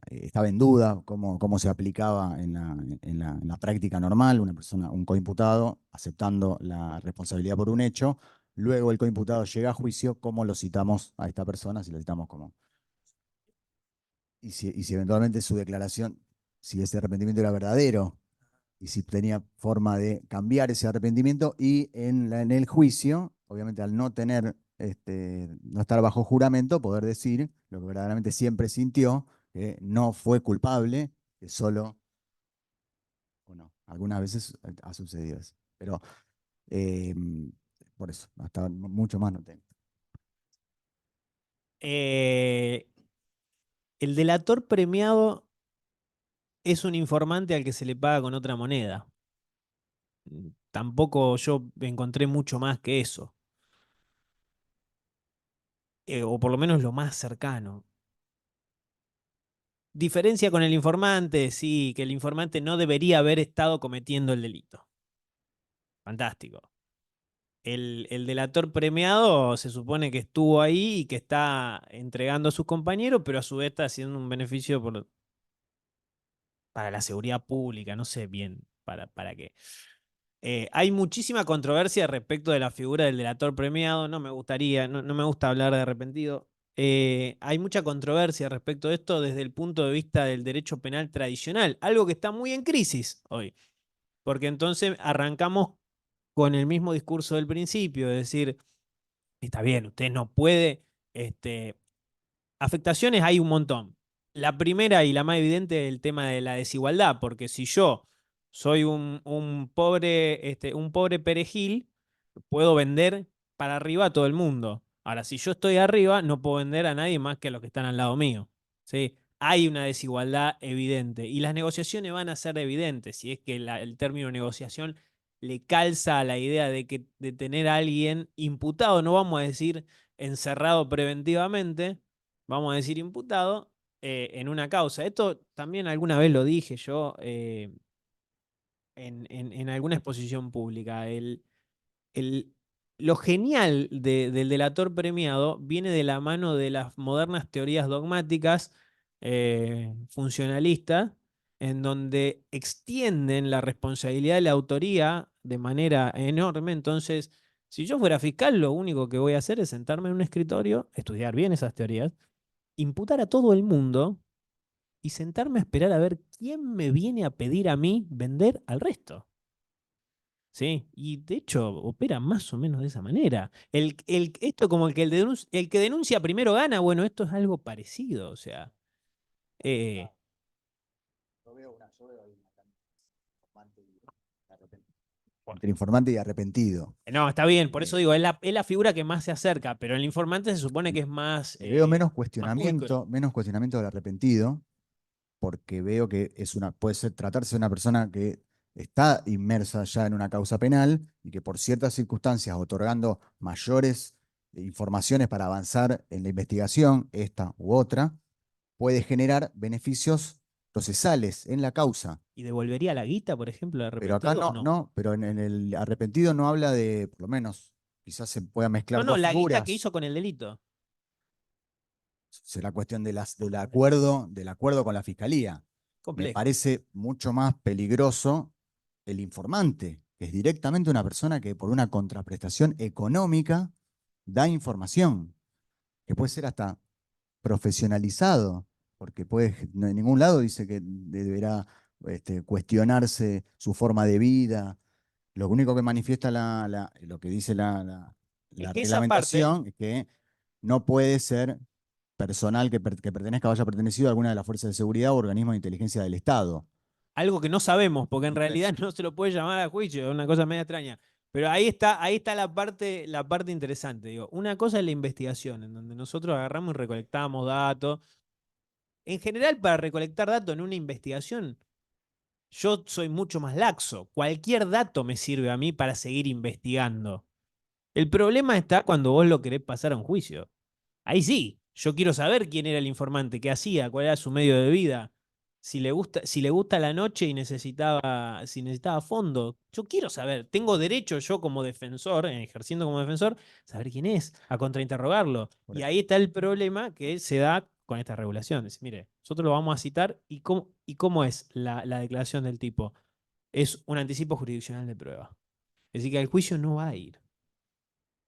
en duda cómo se aplicaba en la práctica normal, una persona, un coimputado, aceptando la responsabilidad por un hecho, luego el coimputado llega a juicio, ¿cómo lo citamos a esta persona? Si lo citamos como... Y si eventualmente su declaración, si ese arrepentimiento era verdadero, y si tenía forma de cambiar ese arrepentimiento, y en el juicio, obviamente al no tener, no estar bajo juramento, poder decir lo que verdaderamente siempre sintió, que no fue culpable, que solo, bueno, algunas veces ha sucedido eso. Pero eh, por eso, hasta mucho más no tengo. El delator premiado es un informante al que se le paga con otra moneda. Tampoco yo encontré mucho más que eso. O por lo menos lo más cercano. Diferencia con el informante, sí, que el informante no debería haber estado cometiendo el delito. Fantástico. El delator premiado se supone que estuvo ahí y que está entregando a sus compañeros, pero a su vez está haciendo un beneficio para la seguridad pública, no sé bien para qué. Hay muchísima controversia respecto de la figura del delator premiado, no me gustaría, no me gusta hablar de arrepentido. Hay mucha controversia respecto de esto desde el punto de vista del derecho penal tradicional, algo que está muy en crisis hoy, porque entonces arrancamos con el mismo discurso del principio, es decir, está bien, usted no puede, afectaciones hay un montón. La primera y la más evidente es el tema de la desigualdad, porque si yo soy un pobre perejil, puedo vender para arriba a todo el mundo. Ahora, si yo estoy arriba, no puedo vender a nadie más que a los que están al lado mío. ¿Sí? Hay una desigualdad evidente y las negociaciones van a ser evidentes. Si es que el término negociación le calza a la idea de tener a alguien imputado, no vamos a decir encerrado preventivamente, vamos a decir imputado en una causa. Esto también alguna vez lo dije yo en alguna exposición pública. El- lo genial del delator premiado viene de la mano de las modernas teorías dogmáticas funcionalistas, en donde extienden la responsabilidad de la autoría de manera enorme. Entonces, si yo fuera fiscal, lo único que voy a hacer es sentarme en un escritorio, estudiar bien esas teorías, imputar a todo el mundo y sentarme a esperar a ver quién me viene a pedir a mí vender al resto. ¿Sí? Y de hecho opera más o menos de esa manera. Esto como el que denuncia primero gana, bueno, esto es algo parecido, o sea. eh, Entre informante y arrepentido. no, está bien, por eso Eh, digo, es la figura que más se acerca, pero el informante se supone que es más, Veo más pulcro. menos cuestionamiento del arrepentido, porque veo que tratarse de una persona que está inmersa ya en una causa penal y que por ciertas circunstancias, otorgando mayores informaciones para avanzar en la investigación, esta u otra, puede generar beneficios procesales en la causa. ¿Y devolvería la guita, por ejemplo, al Pero acá arrepentido o no? pero en el arrepentido no habla de, por lo menos, quizás se pueda No, mezclar no, dos la guita que figuras. hizo con el delito. Será cuestión del acuerdo con la fiscalía. Me Complejo. parece mucho más peligroso el informante, que es directamente una persona que por una contraprestación económica da información, que puede ser hasta profesionalizado, porque no en ningún lado dice que deberá cuestionarse su forma de vida. Lo único que manifiesta lo que dice Es la que esa parte, reglamentación es que no puede ser personal que pertenezca o haya pertenecido a alguna de las fuerzas de seguridad o organismos de inteligencia del Estado. algo que no sabemos, porque en realidad no se lo puede llamar a juicio, es una cosa media extraña. Pero ahí está la parte interesante. Digo, una cosa es la investigación, en donde nosotros agarramos y recolectamos datos. En general, para recolectar datos en una investigación, yo soy mucho más laxo. Cualquier dato me sirve a mí para seguir investigando. El problema está cuando vos lo querés pasar a un juicio. Ahí sí, yo quiero saber quién era el informante, qué hacía, cuál era su medio de vida, si le gusta la noche y si necesitaba fondo. Yo quiero saber, tengo derecho yo como defensor, ejerciendo como defensor, saber quién es, a contrainterrogarlo. Y ahí está el problema que se da con estas regulaciones. Mire, nosotros lo vamos a citar y cómo es la declaración del tipo. Es un anticipo jurisdiccional de prueba. Es decir, que el juicio no va a ir.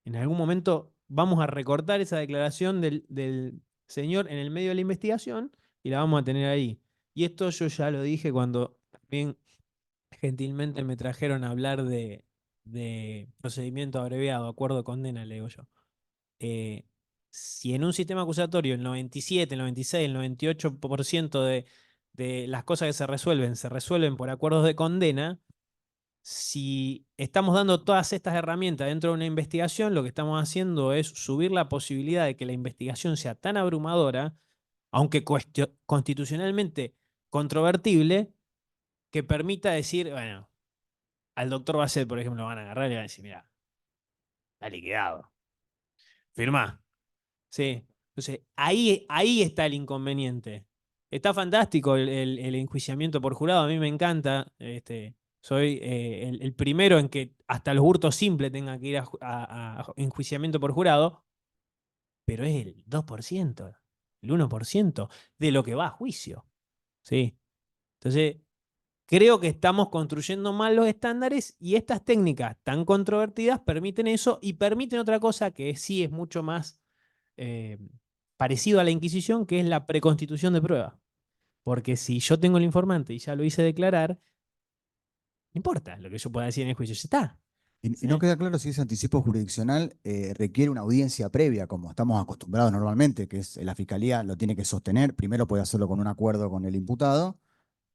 En algún momento vamos a recortar esa declaración del señor en el medio de la investigación y la vamos a tener ahí. Y esto yo ya lo dije cuando también gentilmente me trajeron a hablar de procedimiento abreviado, acuerdo de condena, le digo yo. Eh, si en un sistema acusatorio el 97, el 96, el 98% de las cosas que se resuelven por acuerdos de condena, si estamos dando todas estas herramientas dentro de una investigación, lo que estamos haciendo es subir la posibilidad de que la investigación sea tan abrumadora, aunque constitucionalmente controvertible, que permita decir, bueno, al doctor Bassett, por ejemplo, lo van a agarrar y le van a decir, mira, está liquidado, firmá. Sí. Entonces, ahí está el inconveniente. Está fantástico el enjuiciamiento por jurado, a mí me encanta. Soy el primero en que hasta los hurtos simples tengan que ir a enjuiciamiento por jurado, pero es el 2%, el 1% de lo que va a juicio. ¿Sí? Entonces, creo que estamos construyendo mal los estándares y estas técnicas tan controvertidas permiten eso y permiten otra cosa que sí es mucho más eh, parecido a la Inquisición, que es la preconstitución de prueba. Porque si yo tengo el informante y ya lo hice declarar, no importa lo que yo pueda decir en el juicio, ya está. Y no queda claro si ese anticipo jurisdiccional requiere una audiencia previa, como estamos acostumbrados normalmente, que es la fiscalía lo tiene que sostener. Primero puede hacerlo con un acuerdo con el imputado,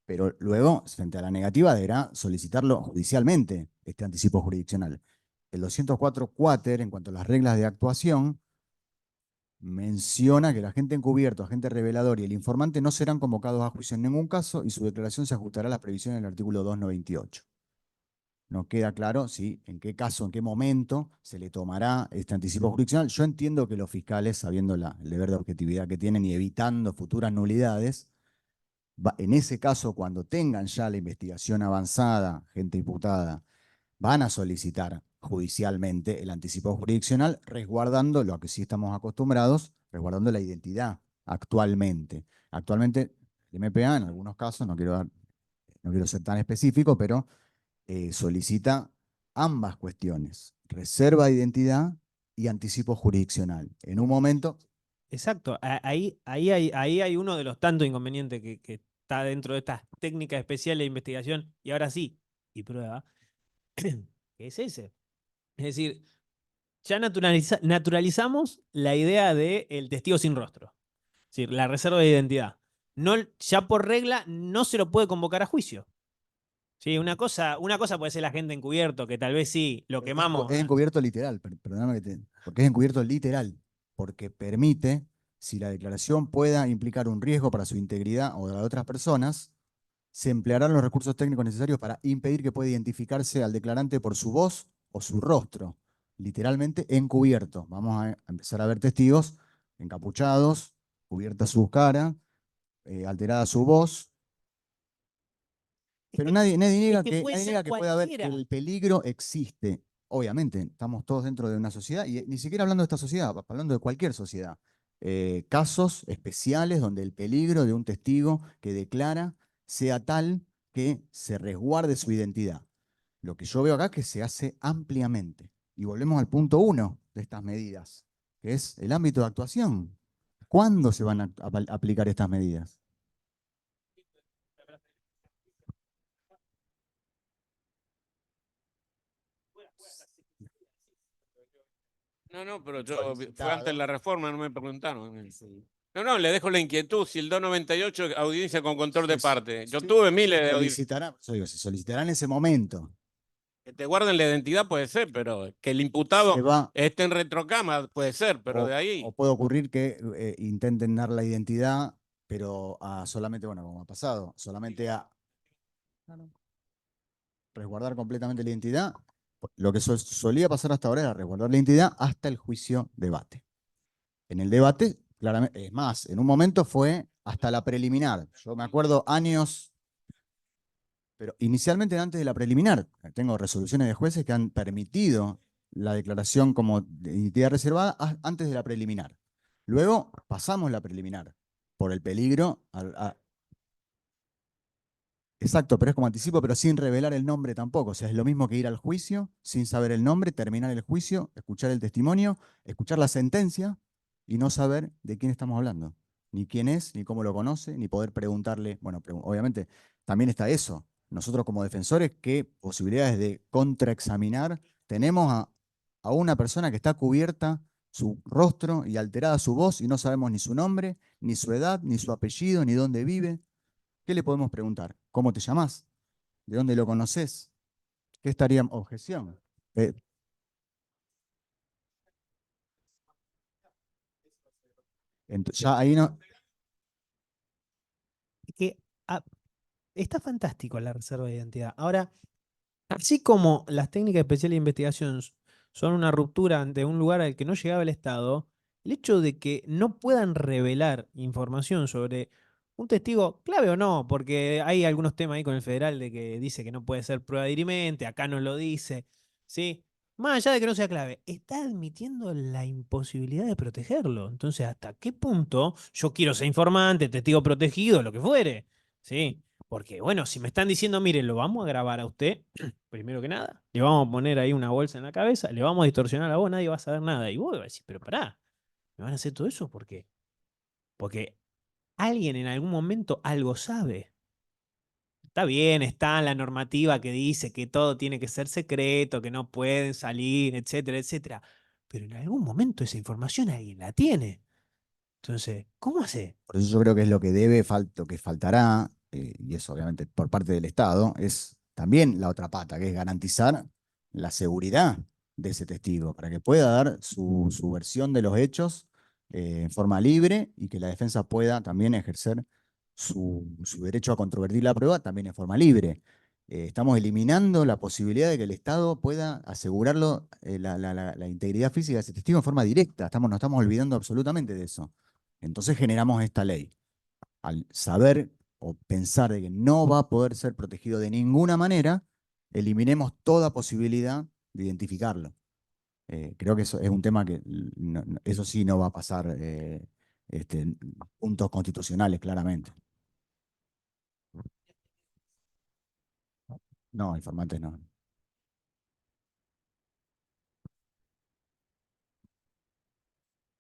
pero luego, frente a la negativa, deberá solicitarlo judicialmente, este anticipo jurisdiccional. El 204 Quater, en cuanto a las reglas de actuación, menciona que el agente encubierto, agente revelador y el informante no serán convocados a juicio en ningún caso y su declaración se ajustará a las previsiones del artículo 298. No queda claro si, en qué caso, en qué momento se le tomará este anticipo jurisdiccional. Yo entiendo que los fiscales, sabiendo el deber de objetividad que tienen y evitando futuras nulidades, en ese caso, cuando tengan ya la investigación avanzada, gente imputada, van a solicitar judicialmente el anticipo jurisdiccional, resguardando lo que sí estamos acostumbrados, resguardando la identidad actualmente. Actualmente, el MPA, en algunos casos, no quiero ser tan específico, pero solicita ambas cuestiones, reserva de identidad y anticipo jurisdiccional. En un momento, Exacto. Ahí hay uno de los tantos inconvenientes que está dentro de estas técnicas especiales de investigación, y ahora sí, y prueba, que es ese. Es decir, ya naturalizamos la idea del testigo sin rostro. Es decir, la reserva de identidad. No, ya por regla no se lo puede convocar a juicio. Sí, una cosa puede ser la gente encubierto, que tal vez sí, lo quemamos. es encubierto literal, perdóname porque es encubierto literal, porque permite, si la declaración pueda implicar un riesgo para su integridad o de la de otras personas, se emplearán los recursos técnicos necesarios para impedir que pueda identificarse al declarante por su voz o su rostro, literalmente encubierto. Vamos a empezar a ver testigos encapuchados, cubierta su cara, alterada su voz, pero nadie niega que puede nadie ser niega que pueda haber, que cualquiera. el peligro existe. Obviamente, estamos todos dentro de una sociedad, y ni siquiera hablando de esta sociedad, hablando de cualquier sociedad. Casos especiales donde el peligro de un testigo que declara sea tal que se resguarde su identidad. Lo que yo veo acá es que se hace ampliamente. Y volvemos al punto 1 de estas medidas, que es el ámbito de actuación. ¿Cuándo se van a aplicar estas medidas? No, pero fue antes de Solicitado. la reforma, no me preguntaron. Sí. No, le dejo la inquietud. Si el 298 audiencia con control de Se- parte. Yo sí, tuve miles de audiencias. solicitará, por eso digo, se solicitará en ese momento. Que te guarden la identidad puede ser, pero que el Se imputado va, esté en retrocama puede ser, pero de o ahí. puede ocurrir que intenten dar la identidad, pero solamente, bueno, como ha pasado, solamente a resguardar completamente la identidad. Lo que solía pasar hasta ahora era resguardar la identidad hasta el juicio debate. En el debate, claramente, es más, en un momento fue hasta la preliminar. Yo me acuerdo años, pero inicialmente antes de la preliminar, tengo resoluciones de jueces que han permitido la declaración como de identidad reservada antes de la preliminar. Luego pasamos la preliminar por el peligro. Exacto, pero es como anticipo, pero sin revelar el nombre tampoco. O sea, es lo mismo que ir al juicio sin saber el nombre, terminar el juicio, escuchar el testimonio, escuchar la sentencia y no saber de quién estamos hablando. Ni quién es, ni cómo lo conoce, ni poder preguntarle. Bueno, obviamente también está eso. Nosotros como defensores, ¿qué posibilidades de contraexaminar tenemos a una persona que está cubierta su rostro y alterada su voz y no sabemos ni su nombre, ni su edad, ni su apellido, ni dónde vive? ¿Qué le podemos preguntar? ¿Cómo te llamás? ¿De dónde lo conoces? ¿Qué estaría objeción? Eh, ya ahí no. Que ah, está fantástico la reserva de identidad. Ahora, así como las técnicas especiales de investigación son una ruptura ante un lugar al que no llegaba el Estado, el hecho de que no puedan revelar información sobre un testigo, clave o no, porque hay algunos temas ahí con el federal de que dice que no puede ser prueba dirimente, acá no lo dice, ¿sí? Más allá de que no sea clave, está admitiendo la imposibilidad de protegerlo. Entonces, ¿hasta qué punto yo quiero ser informante, testigo protegido, lo que fuere? ¿Sí? Porque, bueno, si me están diciendo, mire, lo vamos a grabar a usted, primero que nada, le vamos a poner ahí una bolsa en la cabeza, le vamos a distorsionar la voz, nadie va a saber nada. Y vos vas a decir, pero pará, ¿me van a hacer todo eso? ¿Por qué? Porque alguien en algún momento algo sabe. Está bien, está la normativa que dice que todo tiene que ser secreto, que no pueden salir, etcétera, etcétera. Pero en algún momento esa información alguien la tiene. Entonces, ¿cómo hace? Por eso yo creo que es lo que lo que faltará, y eso obviamente por parte del Estado, es también la otra pata, que es garantizar la seguridad de ese testigo, para que pueda dar su versión de los hechos en forma libre y que la defensa pueda también ejercer su derecho a controvertir la prueba también en forma libre. Estamos eliminando la posibilidad de que el Estado pueda asegurarlo la integridad física de ese testigo en forma directa. Nos estamos olvidando absolutamente de eso. Entonces generamos esta ley. Al saber o pensar de que no va a poder ser protegido de ninguna manera, eliminemos toda posibilidad de identificarlo. Creo que eso es un tema que eso sí no va a pasar puntos constitucionales, claramente. No, informantes no.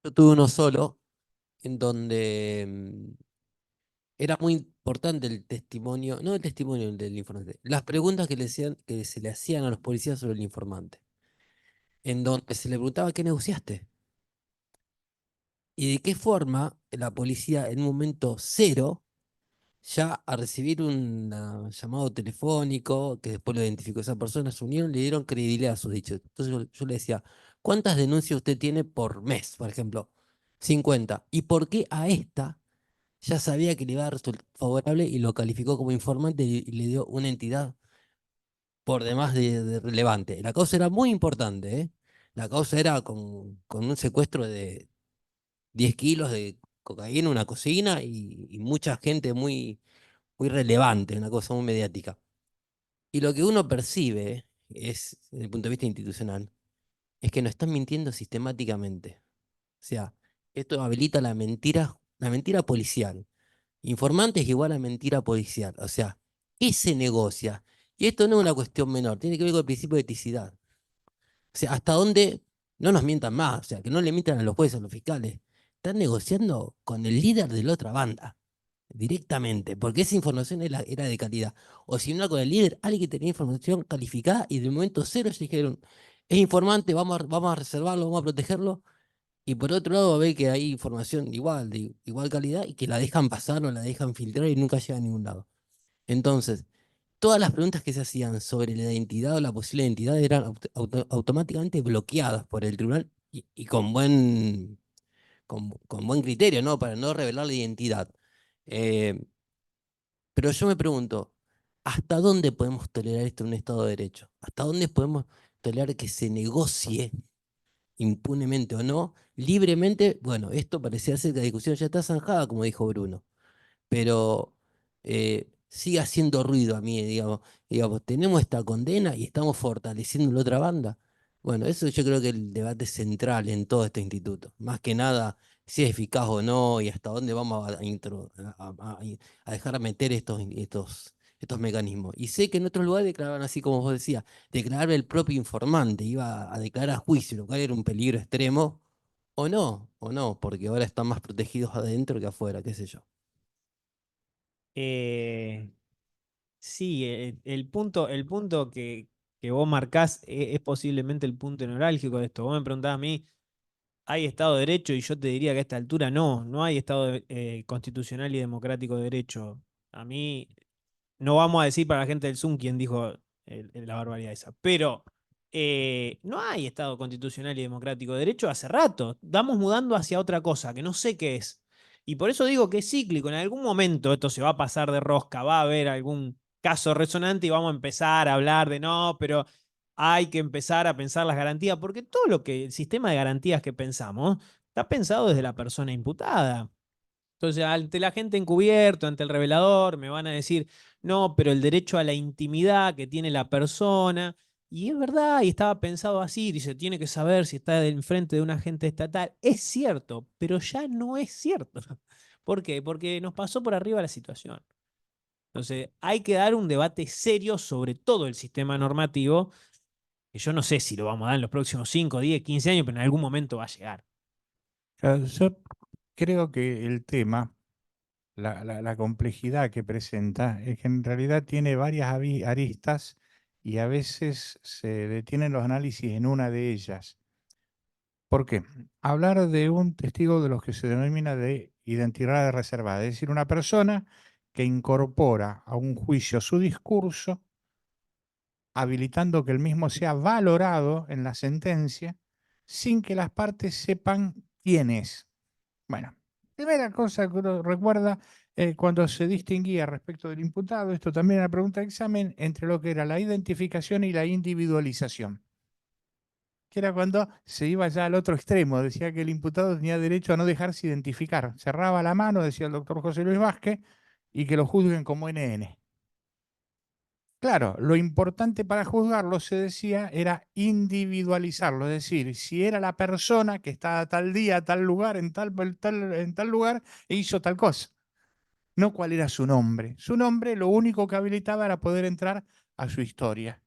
Yo tuve uno solo en donde era muy importante el testimonio, no el testimonio del informante, las preguntas que se le hacían a los policías sobre el informante, en donde se le preguntaba qué negociaste y de qué forma la policía en un momento cero, ya a recibir un llamado telefónico, que después lo identificó esa persona, se unieron, le dieron credibilidad a sus dichos. Entonces yo le decía, ¿cuántas denuncias usted tiene por mes, por ejemplo? 50. ¿Y por qué a esta ya sabía que le iba a dar resultado favorable y lo calificó como informante y le dio una entidad por demás de relevante? La causa era muy importante, ¿eh? La causa era con un secuestro de 10 kilos de cocaína, en una cocina y mucha gente muy relevante, una cosa muy mediática. Y lo que uno percibe es, desde el punto de vista institucional, es que nos están mintiendo sistemáticamente. O sea, esto habilita la mentira policial. Informante es igual a mentira policial. O sea, ¿qué se negocia? Y esto no es una cuestión menor, tiene que ver con el principio de eticidad. O sea, hasta dónde no nos mientan más, o sea, que no le mientan a los jueces, a los fiscales. Están negociando con el líder de la otra banda, directamente, porque esa información era de calidad. O si no, con el líder, alguien que tenía información calificada y de momento cero se dijeron, es informante, vamos a reservarlo, vamos a protegerlo, Y por otro lado ve que hay información igual, de igual calidad, y que la dejan pasar o la dejan filtrar y nunca llega a ningún lado. Entonces, todas las preguntas que se hacían sobre la identidad o la posible identidad eran automáticamente bloqueadas por el tribunal y con buen criterio, ¿no? Para no revelar la identidad. Eh, pero yo me pregunto, ¿hasta dónde podemos tolerar esto en un Estado de Derecho? ¿Hasta dónde podemos tolerar que se negocie impunemente o no, libremente? Bueno, esto parecía ser que la discusión ya está zanjada, como dijo Bruno, pero sigue haciendo ruido a mí, digamos, tenemos esta condena y estamos fortaleciendo la otra banda. Bueno, eso yo creo que es el debate central en todo este instituto. Más que nada, si es eficaz o no y hasta dónde vamos a dejar meter estos mecanismos. Y sé que en otros lugares declaraban así como vos decías, declarar el propio informante, iba a declarar a juicio, lo cual era un peligro extremo, o no, porque ahora están más protegidos adentro que afuera, qué sé yo. Eh, sí, el punto que vos marcás es posiblemente el punto neurálgico de esto. Vos me preguntabas a mí, ¿hay Estado de Derecho? Y yo te diría que a esta altura no hay constitucional y democrático de derecho. A mí, no vamos a decir para la gente del Zoom quién dijo la barbaridad esa, pero no hay Estado constitucional y democrático de derecho hace rato. Estamos mudando hacia otra cosa, que no sé qué es. Y por eso digo que es cíclico. En algún momento esto se va a pasar de rosca, va a haber algún caso resonante y vamos a empezar a hablar de no, pero hay que empezar a pensar las garantías, porque todo lo que el sistema de garantías que pensamos está pensado desde la persona imputada. Entonces, ante la gente encubierto, ante el revelador, me van a decir, no, pero el derecho a la intimidad que tiene la persona, y es verdad, y estaba pensado así, dice, tiene que saber si está enfrente de un agente estatal. Es cierto, pero ya no es cierto. ¿Por qué? Porque nos pasó por arriba la situación. Entonces, hay que dar un debate serio sobre todo el sistema normativo, que yo no sé si lo vamos a dar en los próximos 5, 10, 15 años, pero en algún momento va a llegar. Yo creo que el tema, la complejidad que presenta, es que en realidad tiene varias aristas y a veces se detienen los análisis en una de ellas. ¿Por qué? Hablar de un testigo de los que se denomina de identidad reservada, es decir, una persona que incorpora a un juicio su discurso, habilitando que el mismo sea valorado en la sentencia, sin que las partes sepan quién es. Bueno, primera cosa que uno recuerda cuando se distinguía respecto del imputado, esto también era pregunta de examen, entre lo que era la identificación y la individualización, que era cuando se iba ya al otro extremo, decía que el imputado tenía derecho a no dejarse identificar, cerraba la mano, decía el doctor José Luis Vázquez, y que lo juzguen como NN. Claro, lo importante para juzgarlo, se decía, era individualizarlo, es decir, si era la persona que estaba tal día, tal lugar, en tal lugar, e hizo tal cosa, no cuál era su nombre. Su nombre lo único que habilitaba era poder entrar a su historia.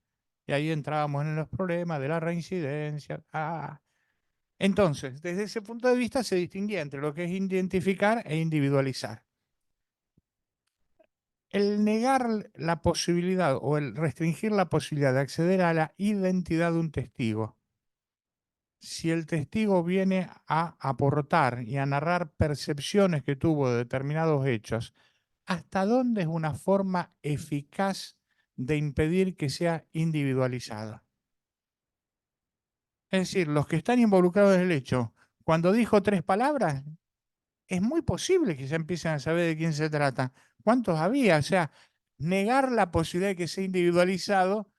Y ahí entrábamos en los problemas de la reincidencia. Entonces, desde ese punto de vista se distinguía entre lo que es identificar e individualizar. El negar la posibilidad o el restringir la posibilidad de acceder a la identidad de un testigo, si el testigo viene a aportar y a narrar percepciones que tuvo de determinados hechos, ¿hasta dónde es una forma eficaz de impedir que sea individualizado? Es decir, los que están involucrados en el hecho, cuando dijo 3 palabras, es muy posible que ya empiecen a saber de quién se trata. ¿Cuántos había? O sea, negar la posibilidad de que sea individualizado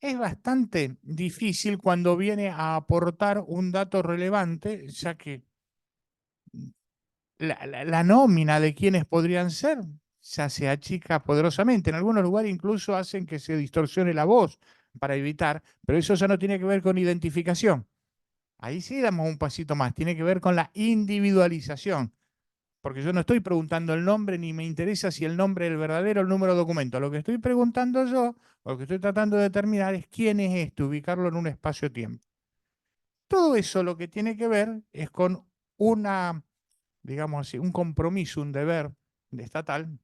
es bastante difícil cuando viene a aportar un dato relevante, ya que la nómina de quienes podrían ser ya se achica poderosamente. En algunos lugares incluso hacen que se distorsione la voz para evitar, pero eso ya no tiene que ver con identificación. Ahí sí damos un pasito más, tiene que ver con la individualización. Porque yo no estoy preguntando el nombre ni me interesa si el nombre es el verdadero o el número de documento. Lo que estoy preguntando yo, o lo que estoy tratando de determinar es quién es esto, ubicarlo en un espacio-tiempo. Todo eso lo que tiene que ver es con una, digamos así, un compromiso, un deber estatal,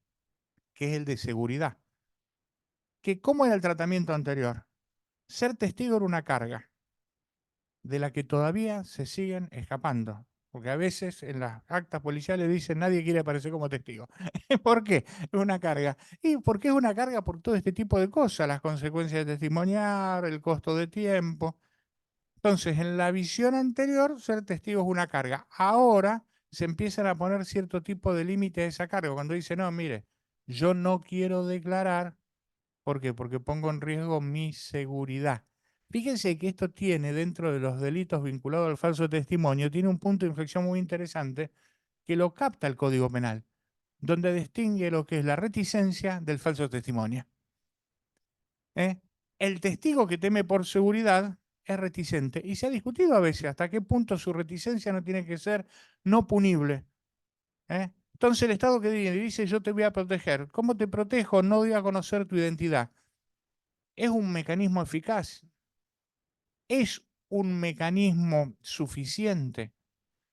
que es el de seguridad. Que ¿cómo era el tratamiento anterior? Ser testigo era una carga. de la que todavía se siguen escapando. Porque a veces en las actas policiales dicen nadie quiere aparecer como testigo. ¿Por qué? Es una carga. ¿Y por qué es una carga? Por todo este tipo de cosas, las consecuencias de testimoniar, el costo de tiempo. Entonces, en la visión anterior, ser testigo es una carga. Ahora se empiezan a poner cierto tipo de límite a esa carga. Cuando dice, no, mire, yo no quiero declarar. ¿Por qué? Porque pongo en riesgo mi seguridad. Fíjense que esto tiene, dentro de los delitos vinculados al falso testimonio, tiene un punto de inflexión muy interesante que lo capta el Código Penal, donde distingue lo que es la reticencia del falso testimonio. El testigo que teme por seguridad es reticente y se ha discutido a veces hasta qué punto su reticencia no tiene que ser no punible. Entonces el Estado que dice yo te voy a proteger. ¿Cómo te protejo? No doy a conocer tu identidad. ¿Es un mecanismo eficaz? ¿Es un mecanismo suficiente?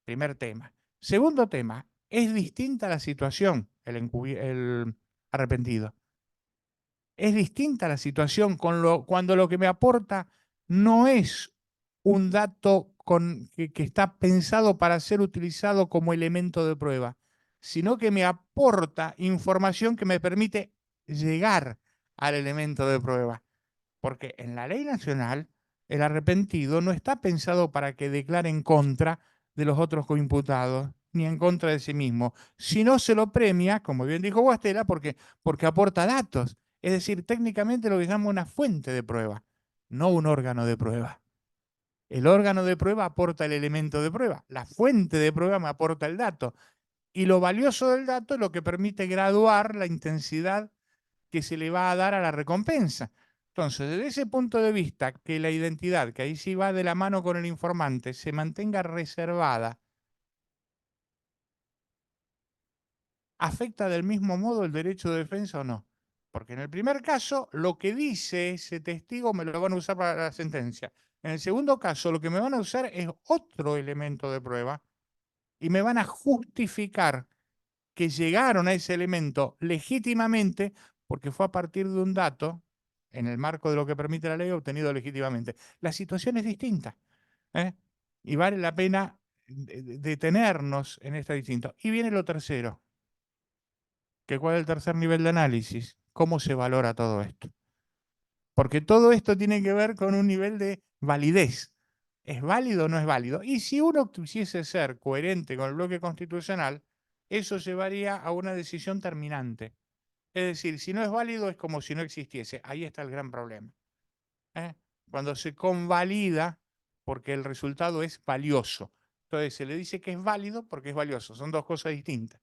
Primer tema. Segundo tema, ¿es distinta la situación el arrepentido? Es distinta la situación cuando lo que me aporta no es un dato que está pensado para ser utilizado como elemento de prueba, sino que me aporta información que me permite llegar al elemento de prueba. Porque en la ley nacional, el arrepentido no está pensado para que declare en contra de los otros coimputados, ni en contra de sí mismo, sino se lo premia, como bien dijo Guastela, porque aporta datos. Es decir, técnicamente lo que se llama una fuente de prueba, no un órgano de prueba. El órgano de prueba aporta el elemento de prueba, la fuente de prueba me aporta el dato. Y lo valioso del dato es lo que permite graduar la intensidad que se le va a dar a la recompensa. Entonces, desde ese punto de vista, que la identidad, que ahí sí va de la mano con el informante, se mantenga reservada, ¿afecta del mismo modo el derecho de defensa o no? Porque en el primer caso, lo que dice ese testigo me lo van a usar para la sentencia. En el segundo caso, lo que me van a usar es otro elemento de prueba y me van a justificar que llegaron a ese elemento legítimamente porque fue a partir de un dato, en el marco de lo que permite la ley, obtenido legítimamente. La situación es distinta, ¿eh? Y vale la pena detenernos en esta distinta. Y viene lo tercero, que ¿cuál es el tercer nivel de análisis? ¿Cómo se valora todo esto? Porque todo esto tiene que ver con un nivel de validez. ¿Es válido o no es válido? Y si uno quisiese ser coherente con el bloque constitucional, eso llevaría a una decisión terminante. Es decir, si no es válido es como si no existiese. Ahí está el gran problema. Cuando se convalida porque el resultado es valioso. Entonces se le dice que es válido porque es valioso. Son dos cosas distintas.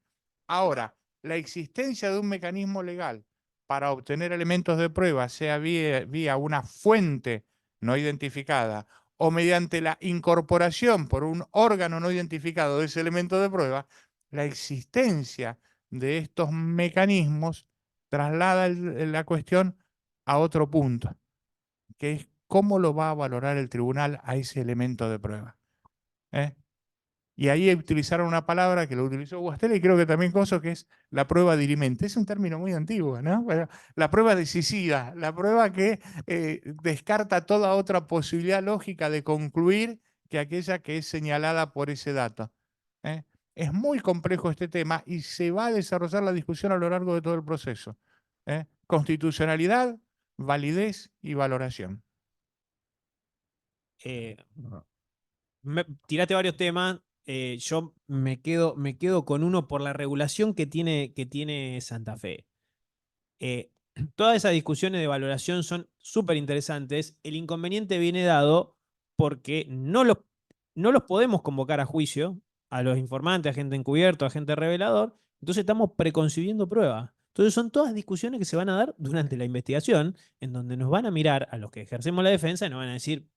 Ahora, la existencia de un mecanismo legal para obtener elementos de prueba, sea vía una fuente no identificada o mediante la incorporación por un órgano no identificado de ese elemento de prueba, la existencia de estos mecanismos traslada la cuestión a otro punto, que es cómo lo va a valorar el tribunal a ese elemento de prueba. Y ahí utilizaron una palabra que lo utilizó Guastella y creo que también Coso, que es la prueba dirimente. Es un término muy antiguo, ¿no? Pero la prueba decisiva, la prueba que descarta toda otra posibilidad lógica de concluir que aquella que es señalada por ese dato. Es muy complejo este tema y se va a desarrollar la discusión a lo largo de todo el proceso. Constitucionalidad, validez y valoración. Tiraste varios temas. Yo me quedo con uno por la regulación que tiene Santa Fe. Todas esas discusiones de valoración son súper interesantes. El inconveniente viene dado porque no los podemos convocar a juicio, a los informantes, a gente encubierto, a gente revelador. Entonces estamos preconcibiendo pruebas. Entonces son todas discusiones que se van a dar durante la investigación, en donde nos van a mirar a los que ejercemos la defensa y nos van a decir,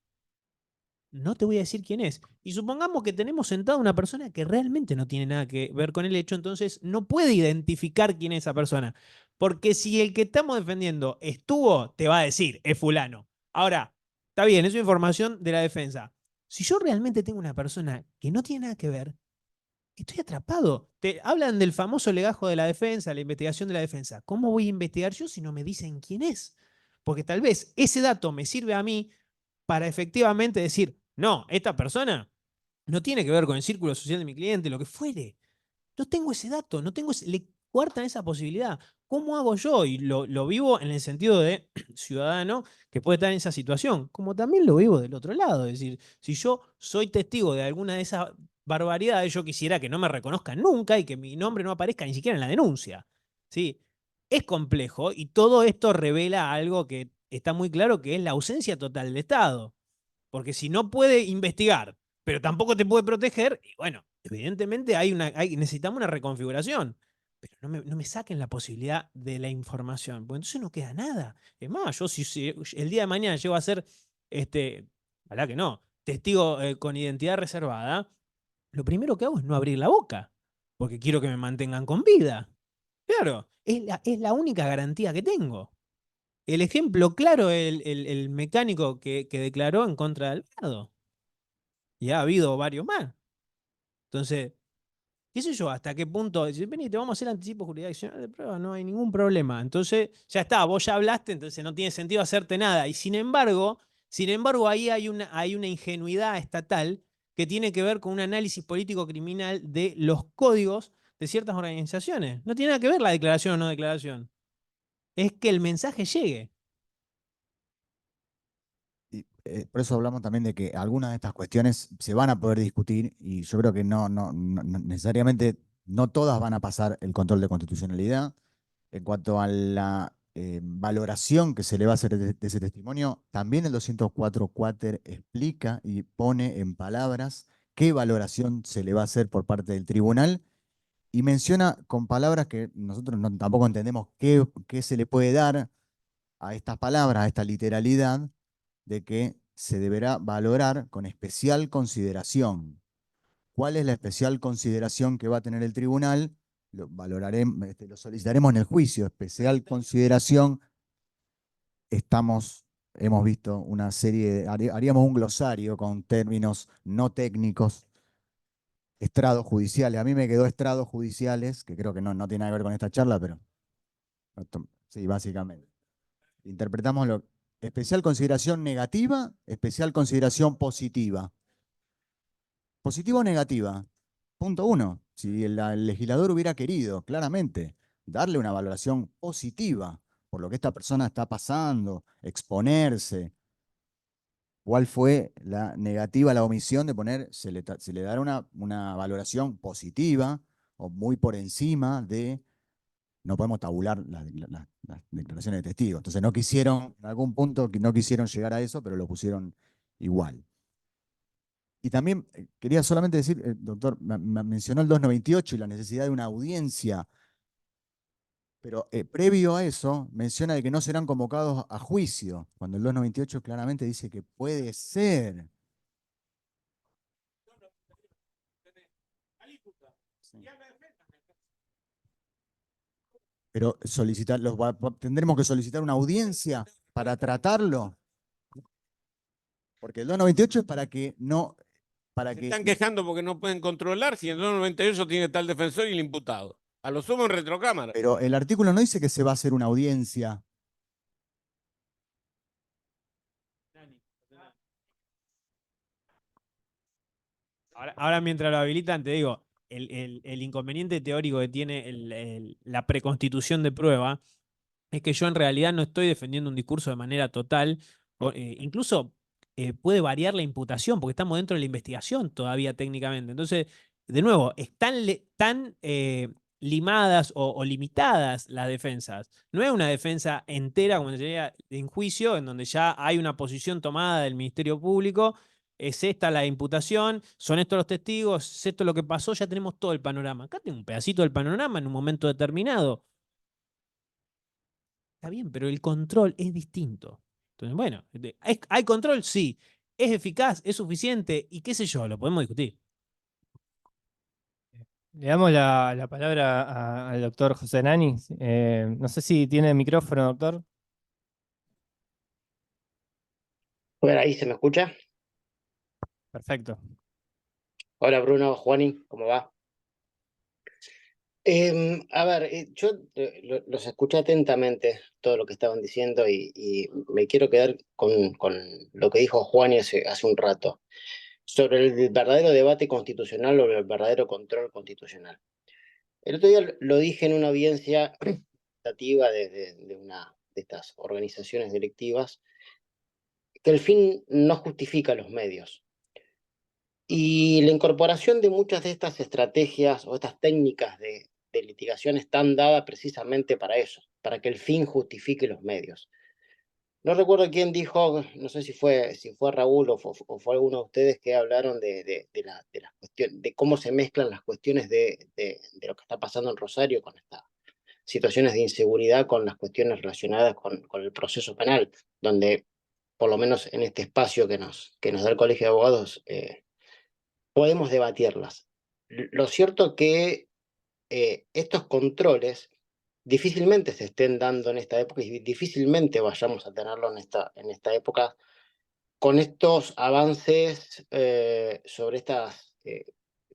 no te voy a decir quién es. Y supongamos que tenemos sentado una persona que realmente no tiene nada que ver con el hecho, entonces no puede identificar quién es esa persona. Porque si el que estamos defendiendo estuvo, te va a decir, es fulano. Ahora, está bien, es información de la defensa. Si yo realmente tengo una persona que no tiene nada que ver, estoy atrapado. Te hablan del famoso legajo de la defensa, la investigación de la defensa. ¿Cómo voy a investigar yo si no me dicen quién es? Porque tal vez ese dato me sirve a mí para efectivamente decir, No, esta persona no tiene que ver con el círculo social de mi cliente, lo que fuere. No tengo ese dato, no tengo le cuartan esa posibilidad. ¿Cómo hago yo? Y lo vivo en el sentido de ciudadano que puede estar en esa situación, como también lo vivo del otro lado. Es decir, si yo soy testigo de alguna de esas barbaridades, yo quisiera que no me reconozcan nunca y que mi nombre no aparezca ni siquiera en la denuncia. ¿Sí? Es complejo y todo esto revela algo que está muy claro, que es la ausencia total del Estado. Porque si no puede investigar, pero tampoco te puede proteger, y bueno, evidentemente necesitamos una reconfiguración. Pero no me saquen la posibilidad de la información, porque entonces no queda nada. Es más, yo si el día de mañana llego a ser, ojalá que no, testigo con identidad reservada, lo primero que hago es no abrir la boca, porque quiero que me mantengan con vida. Claro, es la única garantía que tengo. El ejemplo claro, el mecánico que declaró en contra de Alvarado. Y ha habido varios más. Entonces, qué sé yo, hasta qué punto. Dice, vení, te vamos a hacer anticipo jurisdiccional de prueba, no hay ningún problema. Entonces, ya está, vos ya hablaste, entonces no tiene sentido hacerte nada. Y sin embargo, ahí hay una ingenuidad estatal que tiene que ver con un análisis político criminal de los códigos de ciertas organizaciones. No tiene nada que ver la declaración o no declaración. Es que el mensaje llegue. Y, por eso hablamos también de que algunas de estas cuestiones se van a poder discutir y yo creo que no necesariamente no todas van a pasar el control de constitucionalidad. En cuanto a la valoración que se le va a hacer de ese testimonio, también el 204 Quater explica y pone en palabras qué valoración se le va a hacer por parte del tribunal y menciona con palabras que nosotros tampoco entendemos qué se le puede dar a estas palabras, a esta literalidad, de que se deberá valorar con especial consideración. ¿Cuál es la especial consideración que va a tener el tribunal? Lo valoraremos, lo solicitaremos en el juicio. Especial consideración, hemos visto una serie, haríamos un glosario con términos no técnicos, estrados judiciales. A mí me quedó estrados judiciales, que creo que no tiene nada que ver con esta charla, pero sí, básicamente. Interpretamos especial consideración negativa, especial consideración positiva. ¿Positiva o negativa? Punto uno. Si el legislador hubiera querido, claramente, darle una valoración positiva por lo que esta persona está pasando, exponerse, ¿cuál fue la negativa, la omisión de poner, se le dará una valoración positiva o muy por encima de, no podemos tabular las declaraciones de testigos. Entonces no quisieron, en algún punto no quisieron llegar a eso, pero lo pusieron igual. Y también quería solamente decir, doctor, mencionó el 298 y la necesidad de una audiencia, pero previo a eso menciona de que no serán convocados a juicio, cuando el 298 claramente dice que puede ser. Sí. Pero tendremos que solicitar una audiencia para tratarlo. Porque el 298 es para que no. Se están quejando porque no pueden controlar si en el 98 tiene tal defensor y el imputado. A lo sumo en retrocámara. Pero el artículo no dice que se va a hacer una audiencia. Ahora, mientras lo habilitan, te digo, el inconveniente teórico que tiene la preconstitución de prueba es que yo en realidad no estoy defendiendo un discurso de manera total, incluso puede variar la imputación, porque estamos dentro de la investigación todavía técnicamente. Entonces, de nuevo, están tan limadas o limitadas las defensas. No es una defensa entera, como sería en juicio, en donde ya hay una posición tomada del Ministerio Público. Es esta la imputación, son estos los testigos, es esto lo que pasó, ya tenemos todo el panorama. Acá tengo un pedacito del panorama en un momento determinado. Está bien, pero el control es distinto. Entonces, bueno, ¿hay control? Sí. ¿Es eficaz? ¿Es suficiente? Y qué sé yo, lo podemos discutir. Le damos la palabra al doctor José Nani. No sé si tiene micrófono, doctor. A ver, ahí se me escucha. Perfecto. Hola Bruno, Juani, ¿cómo va? A ver, yo los escuché atentamente todo lo que estaban diciendo y me quiero quedar con lo que dijo Juan hace un rato sobre el verdadero debate constitucional o el verdadero control constitucional. El otro día lo dije en una audiencia representativa de una de estas organizaciones directivas, que el fin no justifica los medios. Y la incorporación de muchas de estas estrategias o estas técnicas de litigación están dadas precisamente para eso, para que el fin justifique los medios. No recuerdo quién dijo, no sé si fue Raúl o fue alguno de ustedes que hablaron de las cuestiones, de cómo se mezclan las cuestiones de lo que está pasando en Rosario con estas situaciones de inseguridad, con las cuestiones relacionadas con el proceso penal, donde por lo menos en este espacio que nos da el Colegio de Abogados, podemos debatirlas. Lo cierto que estos controles difícilmente se estén dando en esta época y difícilmente vayamos a tenerlo en esta época con estos avances sobre estas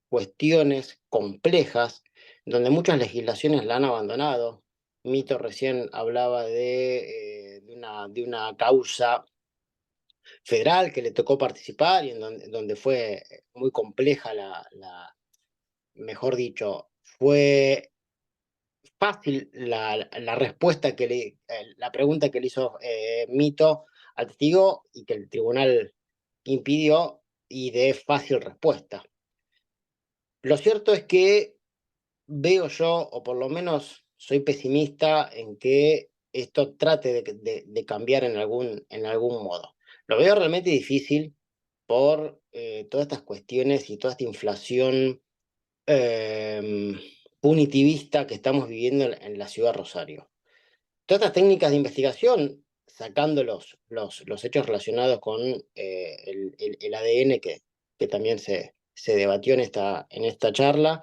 cuestiones complejas, donde muchas legislaciones la han abandonado. Mito recién hablaba de una causa federal que le tocó participar y en donde fue muy compleja mejor dicho, fue fácil la respuesta la pregunta que le hizo Mito al testigo y que el tribunal impidió y de fácil respuesta. Lo cierto es que veo yo, o por lo menos soy pesimista en que esto trate de cambiar en algún modo. Lo veo realmente difícil por todas estas cuestiones y toda esta inflación em, punitivista que estamos viviendo en la ciudad de Rosario. Todas estas técnicas de investigación, sacando los hechos relacionados con el ADN que también se debatió en esta charla,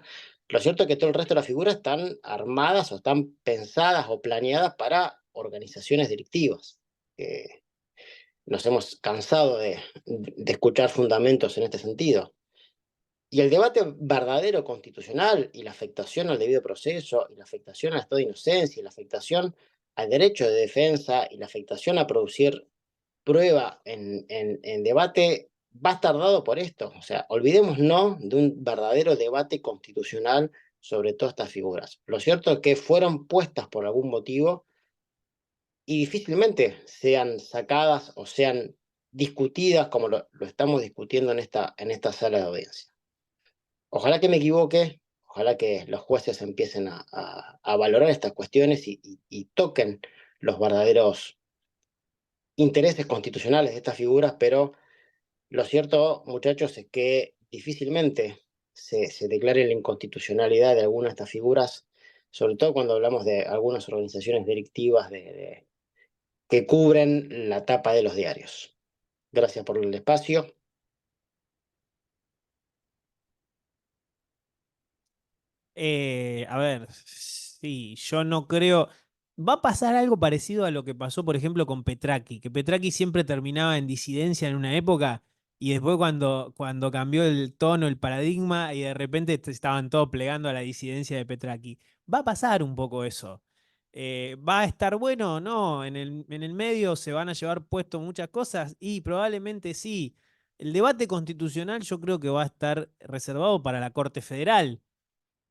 lo cierto es que todo el resto de las figuras están armadas o están pensadas o planeadas para organizaciones delictivas. Nos hemos cansado de escuchar fundamentos en este sentido. Y el debate verdadero constitucional y la afectación al debido proceso y la afectación al estado de inocencia y la afectación al derecho de defensa y la afectación a producir prueba en debate va a estar dado por esto. O sea, olvidémonos de un verdadero debate constitucional sobre todas estas figuras. Lo cierto es que fueron puestas por algún motivo y difícilmente sean sacadas o sean discutidas como lo estamos discutiendo en esta sala de audiencia. Ojalá que me equivoque, ojalá que los jueces empiecen a valorar estas cuestiones y toquen los verdaderos intereses constitucionales de estas figuras, pero lo cierto, muchachos, es que difícilmente se declare la inconstitucionalidad de alguna de estas figuras, sobre todo cuando hablamos de algunas organizaciones delictivas que cubren la tapa de los diarios. Gracias por el espacio. A ver, sí, yo no creo. Va a pasar algo parecido a lo que pasó, por ejemplo, con Petraki, que Petraki siempre terminaba en disidencia en una época y después cuando cambió el tono, el paradigma y de repente estaban todos plegando a la disidencia de Petraki. Va a pasar un poco eso. ¿Va a estar bueno o no? En el medio se van a llevar puesto muchas cosas y probablemente sí. El debate constitucional yo creo que va a estar reservado para la Corte Federal.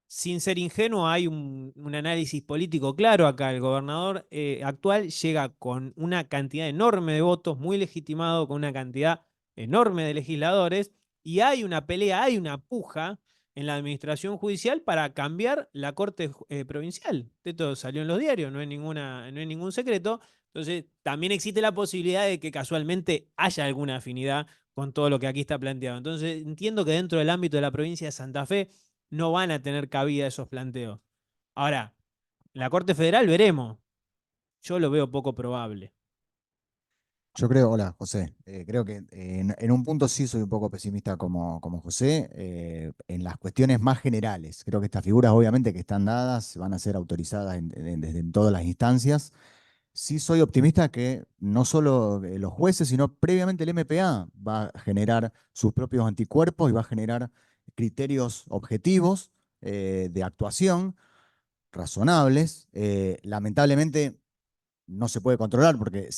Sin ser ingenuo, hay un análisis político claro acá. El gobernador actual llega con una cantidad enorme de votos, muy legitimado, con una cantidad enorme de legisladores, y hay una pelea, hay una puja en la administración judicial para cambiar la Corte Provincial. Esto salió en los diarios, no es ningún secreto. Entonces, también existe la posibilidad de que casualmente haya alguna afinidad con todo lo que aquí está planteado. Entonces, entiendo que dentro del ámbito de la provincia de Santa Fe, no van a tener cabida esos planteos. Ahora, la Corte Federal veremos. Yo lo veo poco probable. Yo creo, hola José, creo que en un punto sí soy un poco pesimista como José, en las cuestiones más generales. Creo que estas figuras obviamente que están dadas van a ser autorizadas desde en todas las instancias. Sí soy optimista que no solo los jueces, sino previamente el MPA va a generar sus propios anticuerpos y va a generar criterios objetivos de actuación razonables. Lamentablemente no se puede controlar porque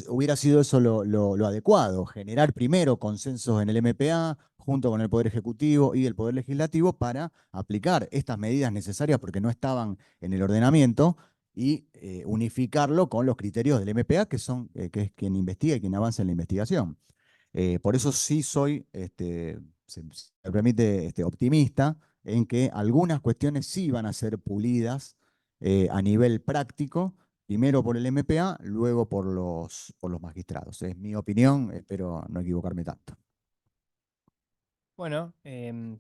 hubiera sido eso lo adecuado, generar primero consensos en el MPA junto con el Poder Ejecutivo y el Poder Legislativo para aplicar estas medidas necesarias porque no estaban en el ordenamiento y unificarlo con los criterios del MPA, que es quien investiga y quien avanza en la investigación. Por eso sí soy, se me permite, optimista en que algunas cuestiones sí van a ser pulidas a nivel práctico, primero por el MPA, luego por los magistrados. Es mi opinión, espero no equivocarme tanto. Bueno,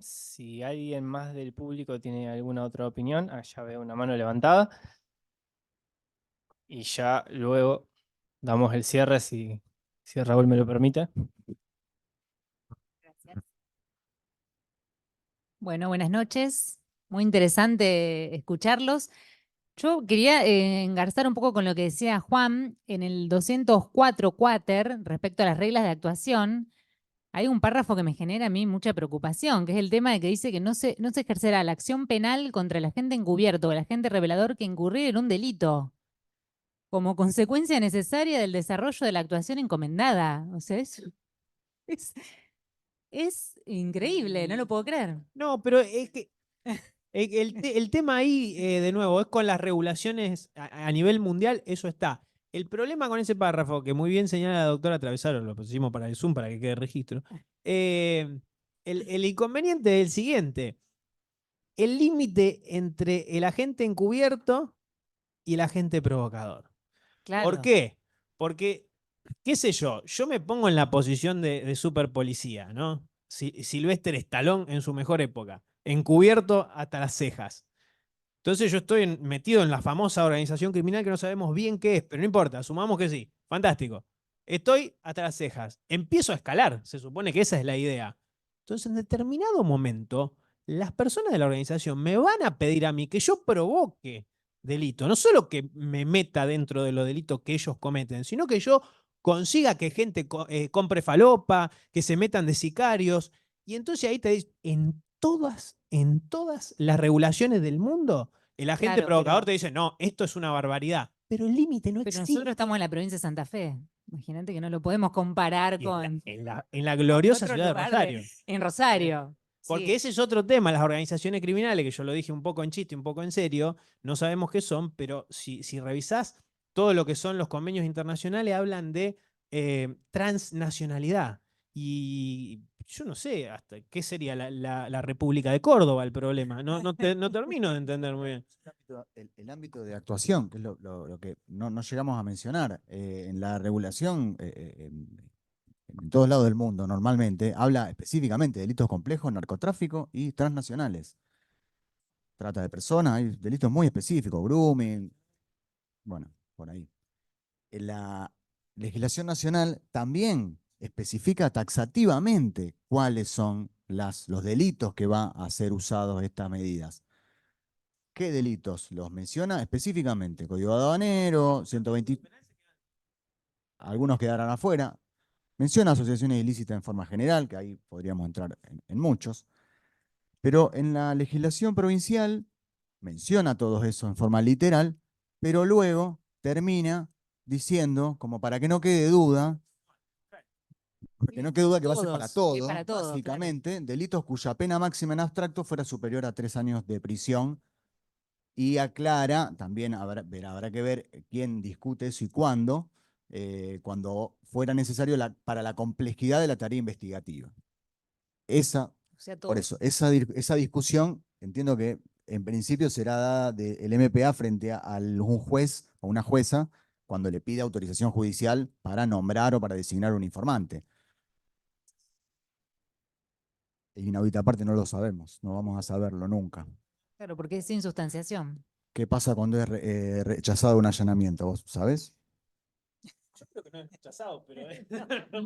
si alguien más del público tiene alguna otra opinión, allá veo una mano levantada. Y ya luego damos el cierre si Raúl me lo permite. Gracias. Bueno, buenas noches. Muy interesante escucharlos. Yo quería engarzar un poco con lo que decía Juan. En el 204 Quater, respecto a las reglas de actuación, hay un párrafo que me genera a mí mucha preocupación, que es el tema de que dice que no se ejercerá la acción penal contra el agente encubierto o el agente revelador que incurriera en un delito como consecuencia necesaria del desarrollo de la actuación encomendada. O sea, es, es increíble, no lo puedo creer. No, pero es que el tema ahí, de nuevo, es con las regulaciones a nivel mundial, eso está. El problema con ese párrafo, que muy bien señala la doctora Travesaro, lo pusimos para el Zoom para que quede registro, el inconveniente es el siguiente. El límite entre el agente encubierto y el agente provocador. Claro. ¿Por qué? Porque, qué sé yo me pongo en la posición de super policía, ¿no? Sylvester Stallone en su mejor época, encubierto hasta las cejas. Entonces yo estoy metido en la famosa organización criminal que no sabemos bien qué es, pero no importa, asumamos que sí. Fantástico. Estoy hasta las cejas. Empiezo a escalar, se supone que esa es la idea. Entonces, en determinado momento, las personas de la organización me van a pedir a mí que yo provoque delito. No solo que me meta dentro de los delitos que ellos cometen, sino que yo consiga que gente compre falopa, que se metan de sicarios. Y entonces ahí te dice, en todas las regulaciones del mundo, el agente Claro, provocador pero- te dice, no, esto es una barbaridad. Pero el límite no Pero existe. nosotros estamos en la provincia de Santa Fe. Imagínate que no lo podemos comparar Y con en la gloriosa otro ciudad de lugar Rosario. en Rosario. Porque Sí. ese es otro tema, las organizaciones criminales, que yo lo dije un poco en chiste, un poco en serio, no sabemos qué son, pero si revisás todo lo que son los convenios internacionales, hablan de transnacionalidad. Y yo no sé hasta qué sería la República de Córdoba el problema. No termino de entender muy bien. El ámbito de actuación, que es lo que no llegamos a mencionar, en la regulación, en todos lados del mundo normalmente, habla específicamente de delitos complejos, narcotráfico y transnacionales. Trata de personas, hay delitos muy específicos, grooming, bueno, por ahí. En la legislación nacional también especifica taxativamente cuáles son los delitos que van a ser usados estas medidas. ¿Qué delitos? Los menciona específicamente. Código aduanero, 120. Algunos quedarán afuera. Menciona asociaciones ilícitas en forma general, que ahí podríamos entrar en muchos. Pero en la legislación provincial menciona todo eso en forma literal, pero luego termina diciendo, como para que no quede duda, que no quede duda que va a ser para Todos, que todo, para todos, claro. básicamente, delitos cuya pena máxima en abstracto fuera superior a 3 años de prisión. Y aclara, también habrá que ver quién discute eso y cuándo, cuando fuera necesario para la complejidad de la tarea investigativa. O sea, Por todos. eso, esa discusión entiendo que en principio será dada del MPA frente a un juez o una jueza cuando le pide autorización judicial para nombrar o para designar un informante. Y ahorita aparte no lo sabemos, no vamos a saberlo nunca. Claro, porque es insubstanciación. ¿Qué pasa cuando es rechazado un allanamiento? ¿Vos sabés? Yo creo que no es rechazado, pero...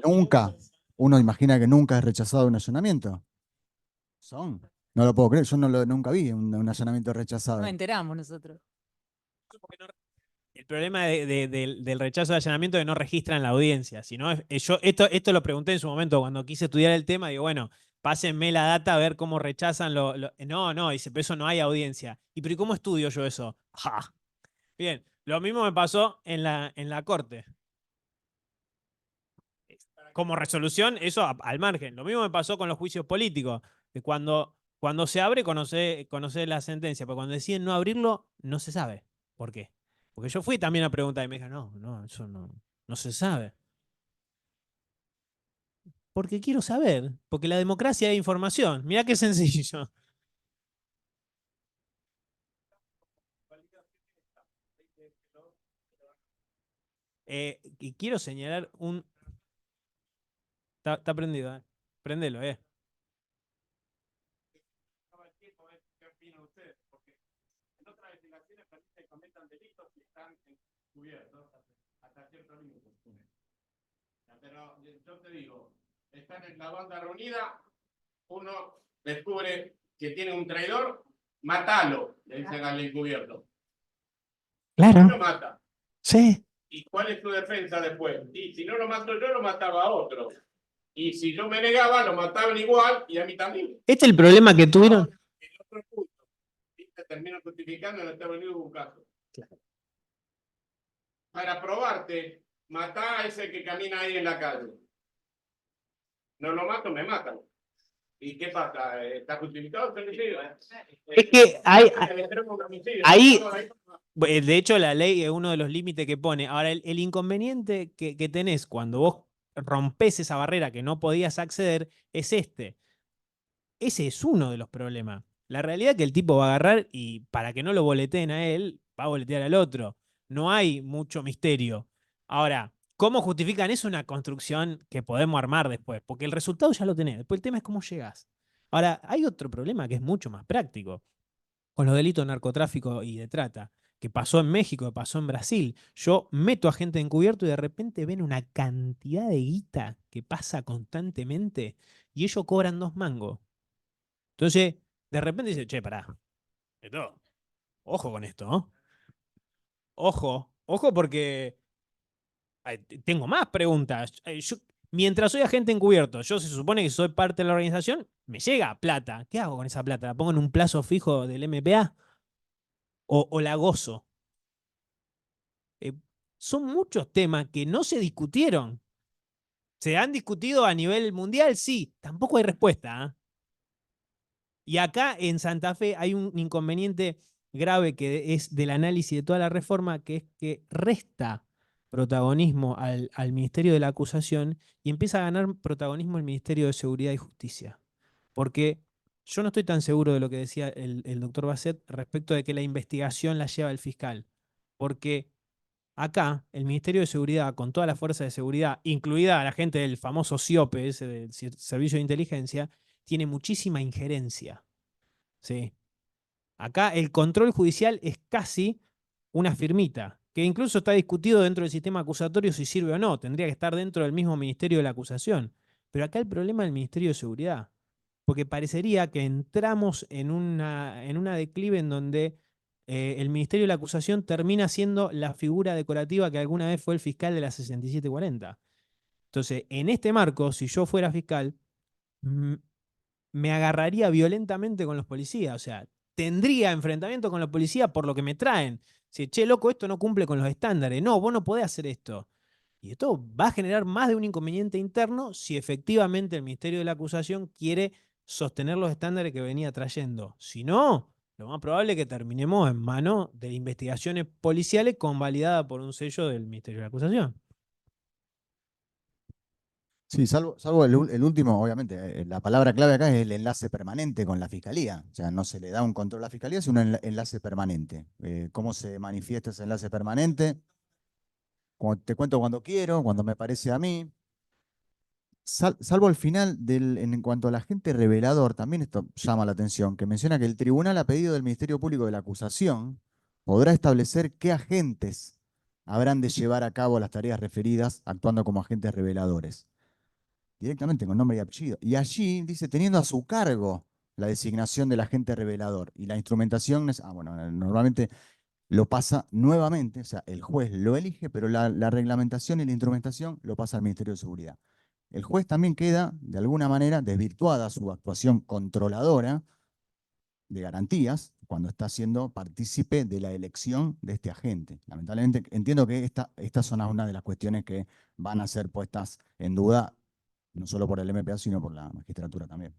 Nunca. Uno imagina que nunca es rechazado un allanamiento. Son. No lo puedo creer, yo nunca vi un allanamiento rechazado. No enteramos nosotros. El problema del rechazo de allanamiento es que no registran la audiencia. Esto lo pregunté en su momento cuando quise estudiar el tema. Digo, bueno, pásenme la data a ver cómo rechazan No, dice, pero eso no hay audiencia. ¿Y pero ¿y cómo estudio yo eso? ¡Ja! Bien, lo mismo me pasó en la corte. Como resolución, eso al margen. Lo mismo me pasó con los juicios políticos, que cuando se abre, conoce la sentencia, pero cuando deciden no abrirlo, no se sabe. ¿Por qué? Porque yo fui también a preguntar y me dijeron, no, eso no se sabe. Porque quiero saber, porque la democracia es información. Mirá qué sencillo. Y quiero señalar un... Está prendido, ¿eh? Prendelo, ¿eh? ¿Qué opinan ustedes? Porque en otras legislaciones que cometan delitos y están encubiertos hasta cierto límite. Pero yo te digo, están en la banda reunida, uno descubre que tiene un traidor, mátalo, le dicen al encubierto. Claro. No lo mata. Sí. ¿Y cuál es tu defensa después? Y si no lo mato yo, lo mataba a otro. Y si yo me negaba, lo mataban igual y a mí también. Este es el problema que tuvieron. El otro punto. ¿Viste? Termino justificando en Estados Unidos un caso. Claro. Para probarte, matá a ese que camina ahí en la calle. No lo mato, me matan. ¿Y qué pasa? ¿Está justificado el homicidio? Es que ahí, de hecho, la ley es uno de los límites que pone. Ahora, el inconveniente que tenés cuando vos rompés esa barrera que no podías acceder es este. Ese es uno de los problemas. La realidad es que el tipo va a agarrar y para que no lo boleteen a él, va a boletear al otro. No hay mucho misterio. Ahora, ¿cómo justifican eso? Una construcción que podemos armar después, porque el resultado ya lo tenés. Después el tema es cómo llegás. Ahora, hay otro problema que es mucho más práctico, con los delitos de narcotráfico y de trata, que pasó en México, que pasó en Brasil. Yo meto a gente encubierto y de repente ven una cantidad de guita que pasa constantemente y ellos cobran 2 mangos. Entonces, de repente dice, che, pará, ojo con esto, ¿no? Ojo porque tengo más preguntas. Mientras soy agente encubierto, yo se supone que soy parte de la organización, me llega plata. ¿Qué hago con esa plata? ¿La pongo en un plazo fijo del MPA? ¿O la gozo? Son muchos temas que no se discutieron. ¿Se han discutido a nivel mundial? Sí. Tampoco hay respuesta, ¿eh? Y acá en Santa Fe hay un inconveniente grave que es del análisis de toda la reforma, que es que resta protagonismo al Ministerio de la Acusación y empieza a ganar protagonismo el Ministerio de Seguridad y Justicia. Porque yo no estoy tan seguro de lo que decía el doctor Basset respecto de que la investigación la lleva el fiscal. Porque acá el Ministerio de Seguridad, con toda la fuerza de seguridad, incluida la gente del famoso CIOPE, ese del Servicio de Inteligencia, tiene muchísima injerencia. ¿Sí? Acá el control judicial es casi una firmita, que incluso está discutido dentro del sistema acusatorio si sirve o no. Tendría que estar dentro del mismo Ministerio de la Acusación. Pero acá el problema es el Ministerio de Seguridad. Porque parecería que entramos en una declive en donde el Ministerio de la Acusación termina siendo la figura decorativa que alguna vez fue el fiscal de la 6740. Entonces, en este marco, si yo fuera fiscal, me agarraría violentamente con los policías. O sea, tendría enfrentamiento con los policías por lo que me traen. Si, che, loco, esto no cumple con los estándares. No, vos no podés hacer esto. Y esto va a generar más de un inconveniente interno si efectivamente el Ministerio de la Acusación quiere sostener los estándares que venía trayendo. Si no, lo más probable es que terminemos en manos de investigaciones policiales convalidadas por un sello del Ministerio de la Acusación. Sí, salvo el último, obviamente, la palabra clave acá es el enlace permanente con la fiscalía. O sea, no se le da un control a la fiscalía, sino un enlace permanente. ¿Cómo se manifiesta ese enlace permanente? Te cuento cuando quiero, cuando me parece a mí. Salvo al final, en cuanto al agente revelador, también esto llama la atención, que menciona que el tribunal, a pedido del Ministerio Público de la Acusación, podrá establecer qué agentes habrán de llevar a cabo las tareas referidas actuando como agentes reveladores. Directamente con nombre y apellido. Y allí dice, teniendo a su cargo la designación del agente revelador y la instrumentación, bueno, normalmente lo pasa nuevamente, o sea, el juez lo elige, pero la reglamentación y la instrumentación lo pasa al Ministerio de Seguridad. el juez también queda, de alguna manera, desvirtuada su actuación controladora de garantías cuando está siendo partícipe de la elección de este agente. Lamentablemente, entiendo que estas son una de las cuestiones que van a ser puestas en duda, no solo por el MPA, sino por la magistratura también.